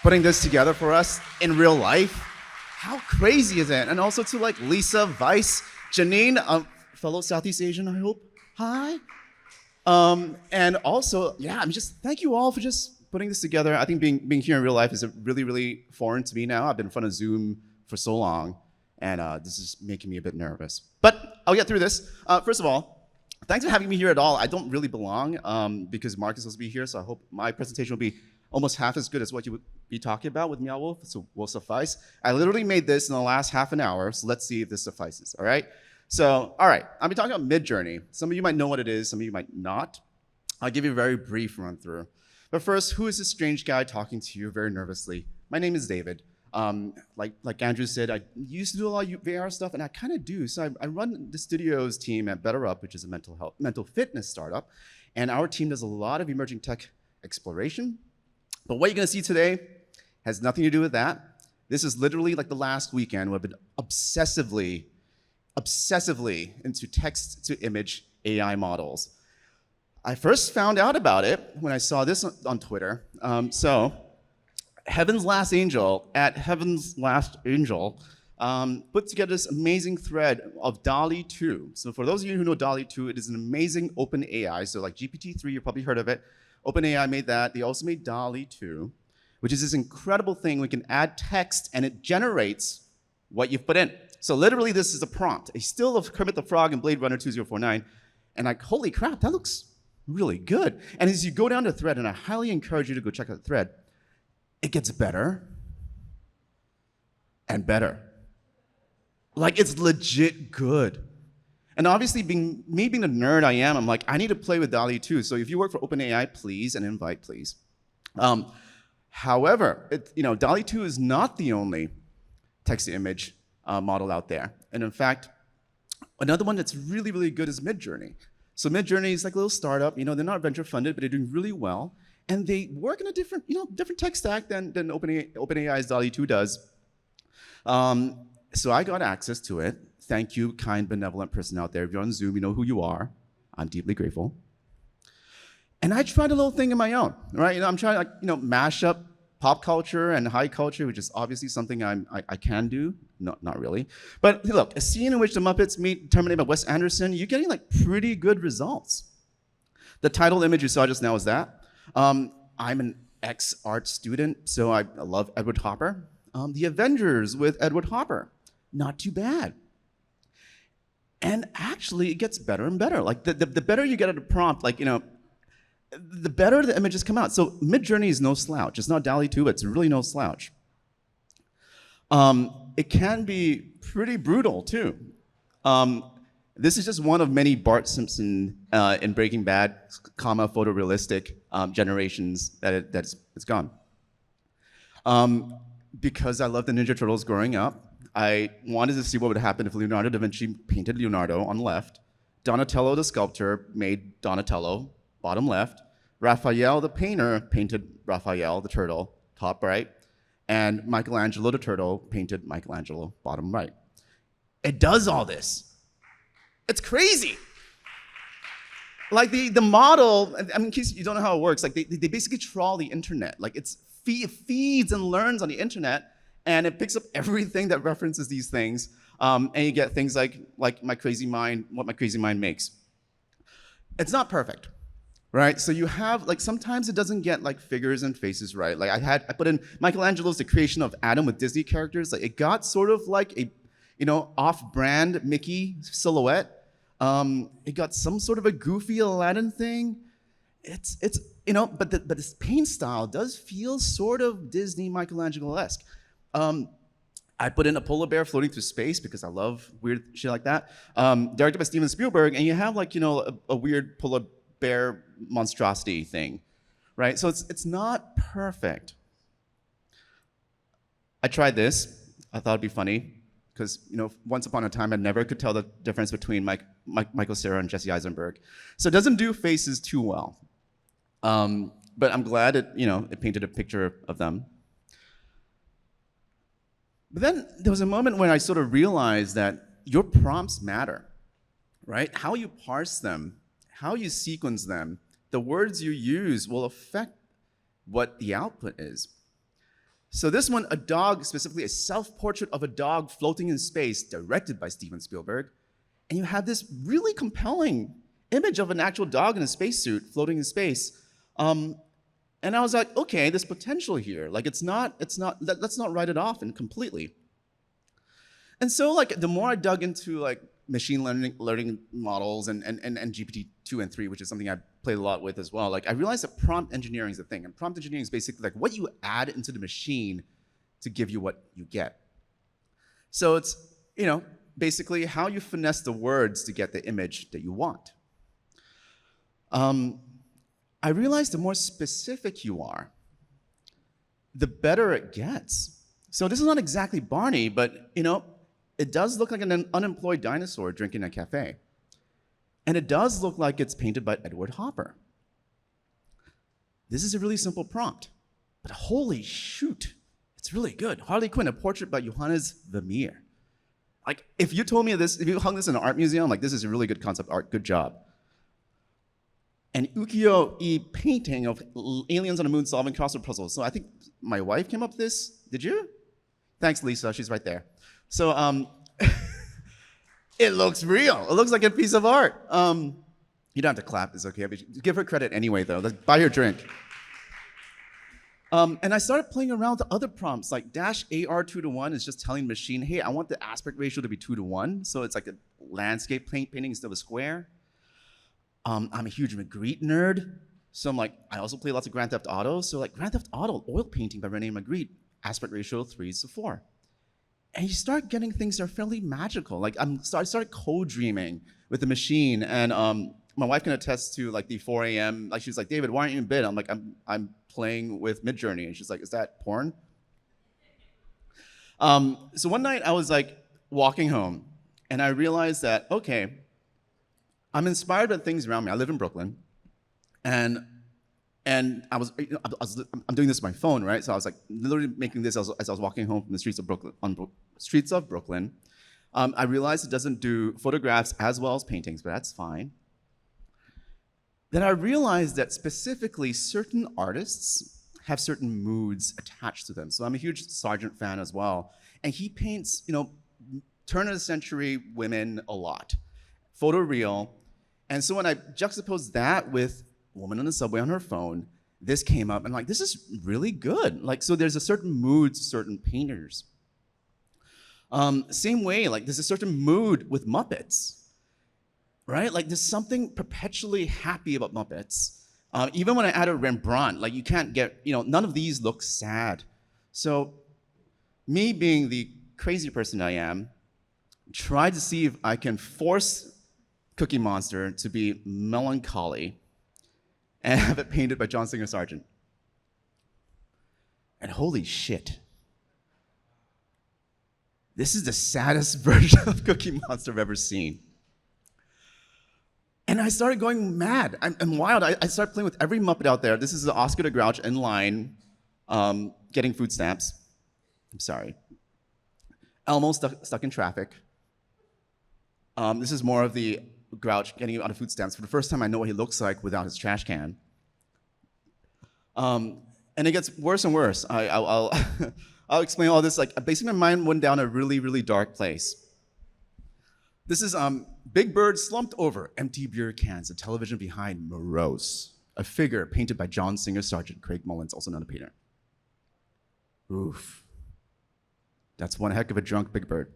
putting this together for us in real life? How crazy is it? And also to like Lisa, Weiss, Janine, fellow Southeast Asian, I hope. Hi. And also, yeah, thank you all for just putting this together. I think being here in real life is really, really foreign to me now. I've been in front of Zoom for so long, and this is making me a bit nervous. But I'll get through this. First of all, thanks for having me here at all. I don't really belong because Mark is supposed to be here, so I hope my presentation will be almost half as good as what you would be talking about with Meow Wolf, so will suffice. I literally made this in the last half an hour, so let's see if this suffices, all right? So, all right, I'll be talking about Midjourney. Some of you might know what it is, some of you might not. I'll give you a very brief run through. But first, who is this strange guy talking to you very nervously? My name is David. Like Andrew said, I used to do a lot of VR stuff, and I kind of do. So I run the studios team at BetterUp, which is a mental fitness startup, and our team does a lot of emerging tech exploration. But what you're going to see today has nothing to do with that. This is literally like the last weekend where I've been obsessively into text-to-image AI models. I first found out about it when I saw this on Twitter. Heaven's Last Angel at Heaven's Last Angel put together this amazing thread of DALL-E 2. So for those of you who know DALL-E 2, it is an amazing open AI. So like GPT-3, you've probably heard of it. OpenAI made that. They also made DALL-E 2, which is this incredible thing. We can add text and it generates what you've put in. So literally this is a prompt, a still of Kermit the Frog in Blade Runner 2049. And like, holy crap, that looks really good. And as you go down the thread, and I highly encourage you to go check out the thread, it gets better and better. Like, it's legit good. And obviously, being the nerd I am, I'm like, I need to play with DALL-E 2. So if you work for OpenAI, please, and invite, please. However, DALL-E 2 is not the only text-to-image model out there. And in fact, another one that's really, really good is Midjourney. So Midjourney is like a little startup. They're not venture funded, but they're doing really well. And they work in a different tech stack than OpenAI's DALL-E 2 does. So I got access to it. Thank you, kind, benevolent person out there. If you're on Zoom, you know who you are. I'm deeply grateful. And I tried a little thing of my own, right? I'm trying to mash up pop culture and high culture, which is obviously something I can do. No, not really. But look, a scene in which the Muppets meet Terminated by Wes Anderson, you're getting pretty good results. The title image you saw just now is that. I'm an ex-art student, so I love Edward Hopper. The Avengers with Edward Hopper, not too bad. And actually, it gets better and better. Like the better you get at a prompt, the better the images come out. So Midjourney is no slouch. It's not DALL-E 2, but it's really no slouch. It can be pretty brutal too. This is just one of many Bart Simpson in Breaking Bad, photorealistic generations that it's gone. Because I loved the Ninja Turtles growing up, I wanted to see what would happen if Leonardo da Vinci painted Leonardo on the left, Donatello the sculptor made Donatello, bottom left, Raphael the painter painted Raphael the turtle, top right, and Michelangelo the turtle painted Michelangelo, bottom right. It does all this. It's crazy. Like the model, in case you don't know how it works, they basically trawl the internet. It feeds and learns on the internet, and it picks up everything that references these things, and you get things like my crazy mind, what my crazy mind makes. It's not perfect, right? So you have sometimes it doesn't get figures and faces right. I put in Michelangelo's The Creation of Adam with Disney characters. It got sort of like a off-brand Mickey silhouette. It got some sort of a goofy Aladdin thing. But this paint style does feel sort of Disney Michelangelo-esque. I put in a polar bear floating through space because I love weird shit like that. Directed by Steven Spielberg, and you have a weird polar bear monstrosity thing, right? So it's not perfect. I tried this. I thought it'd be funny because once upon a time I never could tell the difference between Michael Cera and Jesse Eisenberg. So it doesn't do faces too well. But I'm glad it painted a picture of them. But then there was a moment when I sort of realized that your prompts matter, right? How you parse them, how you sequence them, the words you use will affect what the output is. So this one, a dog, specifically a self-portrait of a dog floating in space, directed by Steven Spielberg, and you have this really compelling image of an actual dog in a spacesuit floating in space. And I was like, okay, there's potential here. Let's not write it off completely. And so the more I dug into machine learning models and GPT-2 and 3, which is something I played a lot with as well, I realized that prompt engineering is a thing. And prompt engineering is basically what you add into the machine to give you what you get. So it's, basically how you finesse the words to get the image that you want. I realized the more specific you are, the better it gets. So this is not exactly Barney, but it does look like an unemployed dinosaur drinking at a cafe. And it does look like it's painted by Edward Hopper. This is a really simple prompt, but holy shoot, it's really good. Harley Quinn, a portrait by Johannes Vermeer. If you told me this, if you hung this in an art museum, this is a really good concept art, good job. An ukiyo-e painting of aliens on the moon solving crossword puzzles. So I think my wife came up with this. Did you? Thanks, Lisa. She's right there. So it looks real. It looks like a piece of art. You don't have to clap. It's okay. But give her credit anyway, though. Let's buy her a drink. And I started playing around with other prompts, like -AR2:1 is just telling the machine, hey, I want the aspect ratio to be 2:1. So it's like a landscape painting instead of a square. I'm a huge Magritte nerd, so I also play lots of Grand Theft Auto. So Grand Theft Auto, oil painting by Rene Magritte, aspect ratio 3:4. And you start getting things that are fairly magical. I started co-dreaming with the machine, and my wife can attest to the 4 a.m. She was like, David, why aren't you in bed? I'm like, I'm playing with Midjourney, and she's like, is that porn? So one night I was walking home, and I realized that okay, I'm inspired by things around me. I live in Brooklyn, and And I'm doing this on my phone, right? So I was like literally making this as I was walking home from the streets of Brooklyn. I realized it doesn't do photographs as well as paintings, but that's fine. Then I realized that specifically certain artists have certain moods attached to them. So I'm a huge Sargent fan as well. And he paints, turn of the century women a lot, photoreal. And so when I juxtaposed that with woman on the subway on her phone, this came up and like, this is really good. Like, so there's a certain mood to certain painters. Same way, like there's a certain mood with Muppets, right? Like there's something perpetually happy about Muppets. Even when I add a Rembrandt, like you can't get, none of these look sad. So me being the crazy person I am, tried to see if I can force Cookie Monster to be melancholy and have it painted by John Singer Sargent. And holy shit. This is the saddest version of Cookie Monster I've ever seen. And I started going mad. I'm wild. I started playing with every Muppet out there. This is the Oscar the Grouch in line, getting food stamps. I'm sorry. Elmo stuck in traffic. This is more of the Grouch getting out of food stamps. For the first time, I know what he looks like without his trash can. And it gets worse and worse. I'll I'll explain all this. Like, basically, my mind went down a really, really dark place. This is Big Bird slumped over, empty beer cans, a television behind, morose. A figure painted by John Singer Sargent, Craig Mullins, also known as Peter. Oof. That's one heck of a drunk Big Bird.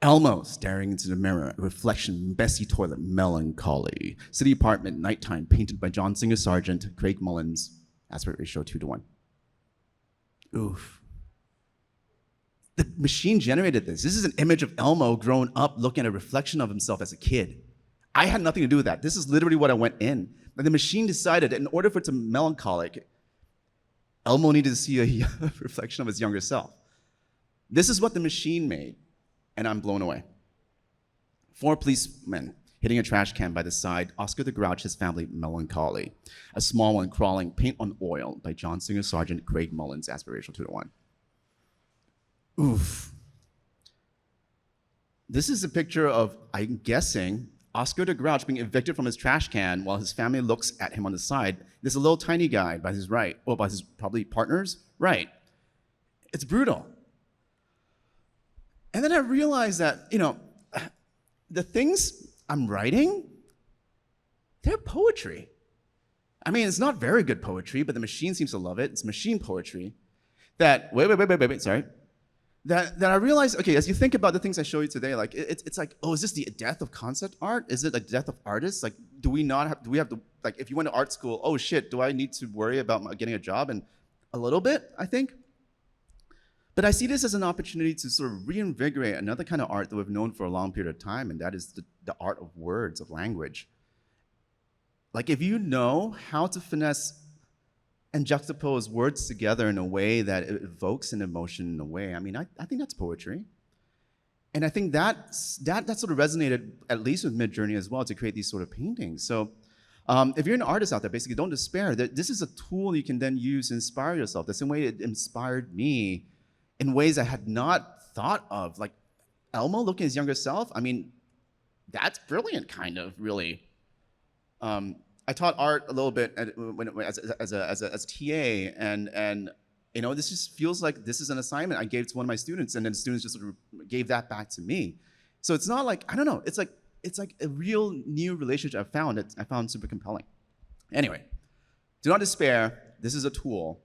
Elmo staring into the mirror, a reflection, messy toilet, melancholy. City apartment, nighttime, painted by John Singer Sargent, Craig Mullins, aspect ratio 2:1. Oof. The machine generated this. This is an image of Elmo grown up looking at a reflection of himself as a kid. I had nothing to do with that. This is literally what I went in. But the machine decided that in order for it to be melancholic, Elmo needed to see a reflection of his younger self. This is what the machine made, and I'm blown away. 4 policemen hitting a trash can by the side, Oscar the Grouch, his family, melancholy. A small one crawling, paint on oil by John Singer Sargent, Craig Mullins, aspirational 2:1. Oof. This is a picture of, I'm guessing, Oscar the Grouch being evicted from his trash can while his family looks at him on the side. There's a little tiny guy by his right, or by his probably partner's right. It's brutal. And then I realized that, the things I'm writing, they're poetry. I mean, it's not very good poetry, but the machine seems to love it. It's machine poetry. That, sorry. That I realized, okay, as you think about the things I show you today, like, it's like, oh, is this the death of concept art? Is it a death of artists? Like, do we have to, like, if you went to art school, oh shit, do I need to worry about getting a job? And a little bit, I think. But I see this as an opportunity to sort of reinvigorate another kind of art that we've known for a long period of time, and that is the art of words, of language. Like, if you know how to finesse and juxtapose words together in a way that it evokes an emotion in a way, I mean, I think that's poetry. And I think that sort of resonated, at least with Midjourney as well, to create these sort of paintings. So if you're an artist out there, basically don't despair. This is a tool you can then use to inspire yourself. The same way it inspired me in ways I had not thought of. Like Elmo looking at his younger self, I mean, that's brilliant, kind of, really. I taught art a little bit as a TA, and this just feels like this is an assignment I gave to one of my students, and then the students just sort of gave that back to me. So it's not like, I don't know, it's like a real new relationship I found super compelling. Anyway, do not despair. This is a tool,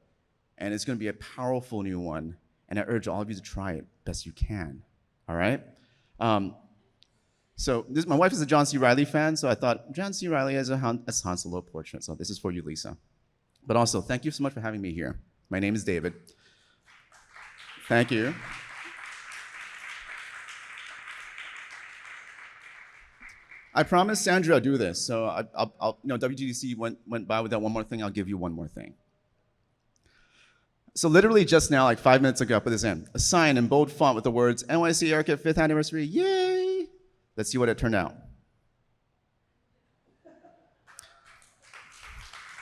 and it's going to be a powerful new one, and I urge all of you to try it best you can. All right. So my wife is a John C. Reilly fan, so I thought John C. Reilly as a Han Solo portrait. So this is for you, Lisa. But also, thank you so much for having me here. My name is David. Thank you. I promised Sandra I'd do this, so WGDC went by with that one more thing. I'll give you one more thing. So literally just now, like 5 minutes ago, I put this in. A sign in bold font with the words, NYC ARKit 5th anniversary, yay! Let's see what it turned out.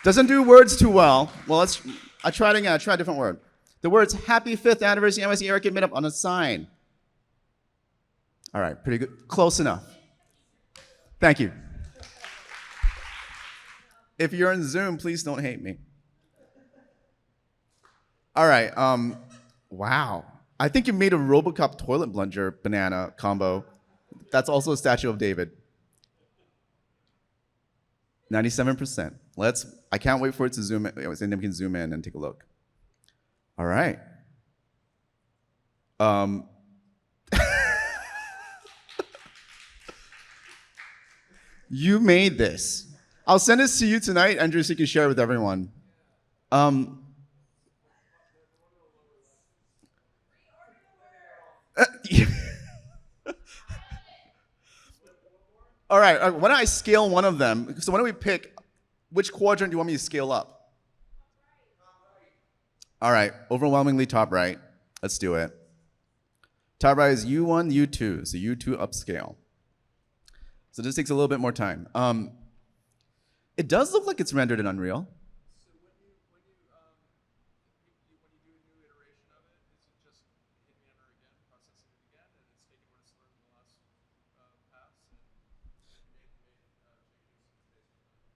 Doesn't do words too well. Well, I tried again. I tried a different word. The words happy 5th anniversary NYC ARKit Meetup on a sign. All right, pretty good. Close enough. Thank you. If you're in Zoom, please don't hate me. All right, wow. I think you made a RoboCop toilet plunger banana combo. That's also a statue of David. 97%. I can't wait for it to zoom in, and then we can zoom in and take a look. All right. You made this. I'll send this to you tonight, Andrew, so you can share it with everyone. All right, why don't I scale one of them? So why don't we pick, which quadrant do you want me to scale up? All right, overwhelmingly top right. Let's do it. Top right is U1, U2, so U2 upscale. So this takes a little bit more time. It does look like it's rendered in Unreal.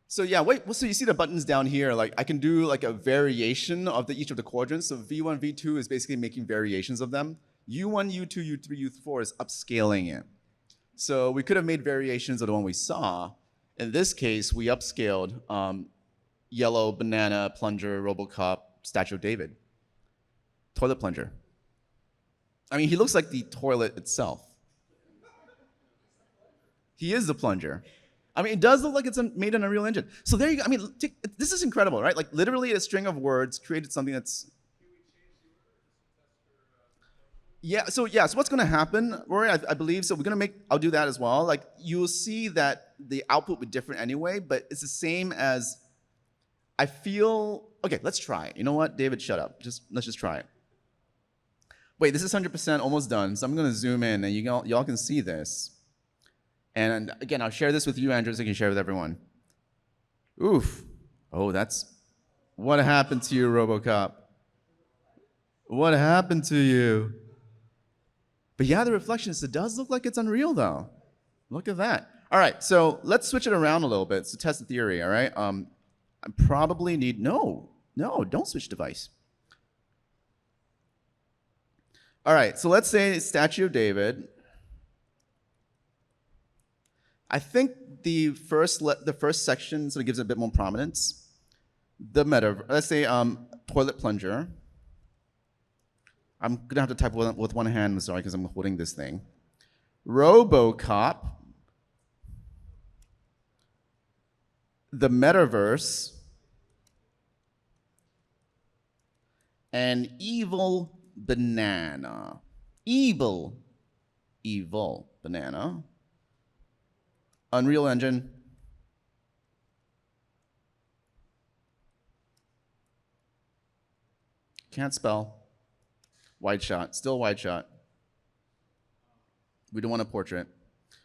So yeah, so you see the buttons down here, like I can do like a variation of each of the quadrants. So V1, V2 is basically making variations of them. U1, U2, U3, U4 is upscaling it. So we could have made variations of the one we saw. In this case, we upscaled yellow, banana, plunger, RoboCop, statue of David. Toilet plunger. I mean, he looks like the toilet itself. He is the plunger. I mean, it does look like it's made in a real engine. So there you go. I mean, this is incredible, right? Like literally a string of words created something that's... Yeah, so what's gonna happen, Rory, I believe, so we're gonna I'll do that as well. Like you'll see that the output will be different anyway, but it's the same as, I feel, okay, let's try it. You know what, David, shut up. Let's just try it. Wait, this is 100% almost done, so I'm gonna zoom in and y'all can see this. And again, I'll share this with you, Andrew, so you can share with everyone. Oof. Oh, what happened to you, RoboCop? What happened to you? But yeah, the reflections, it does look like it's Unreal though. Look at that. All right, so let's switch it around a little bit to test the theory, all right? I probably need, no, don't switch device. All right, so let's say statue of David. I think the first section sort of gives it a bit more prominence. The meta, let's say toilet plunger. I'm gonna have to type with one hand, sorry, because I'm holding this thing. RoboCop. The metaverse. And evil banana. Evil banana. Unreal Engine. Can't spell. Wide shot, still wide shot. We don't want a portrait.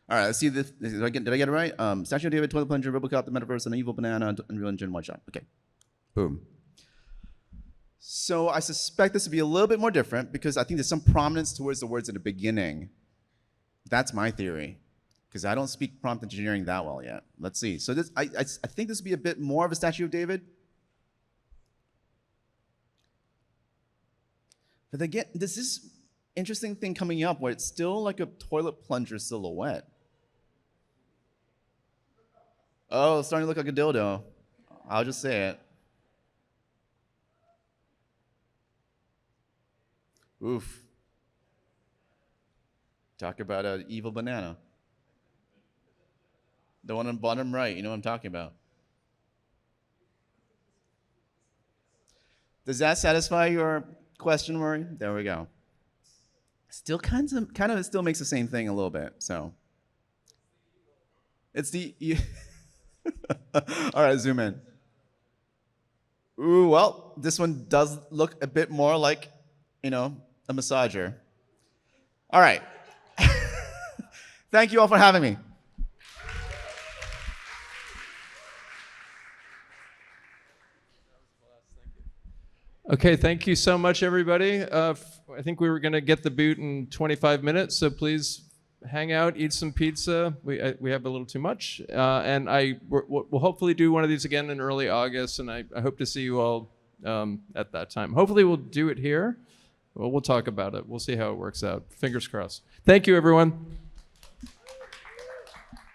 All right, let's see this. Did I get it right? Statue of David, toilet plunger, RoboCop, the metaverse, and an evil banana, Unreal Engine, wide shot. Okay, boom. So I suspect this would be a little bit more different because I think there's some prominence towards the words in the beginning. That's my theory, because I don't speak prompt engineering that well yet. Let's see. So this, I think this would be a bit more of a statue of David. But again, there's this interesting thing coming up where it's still like a toilet plunger silhouette. Oh, it's starting to look like a dildo. I'll just say it. Oof. Talk about an evil banana. The one on bottom right, you know what I'm talking about. Does that satisfy your question, Murray? There we go. Still kind of it still makes the same thing a little bit, so. It's the, all right, zoom in. Ooh, well, this one does look a bit more like, a massager. All right. Thank you all for having me. Okay, thank you so much, everybody. I think we were going to get the boot in 25 minutes, so please hang out, eat some pizza. We have a little too much, and we'll hopefully do one of these again in early August, and I hope to see you all at that time. Hopefully, we'll do it here. Well, we'll talk about it. We'll see how it works out. Fingers crossed. Thank you, everyone.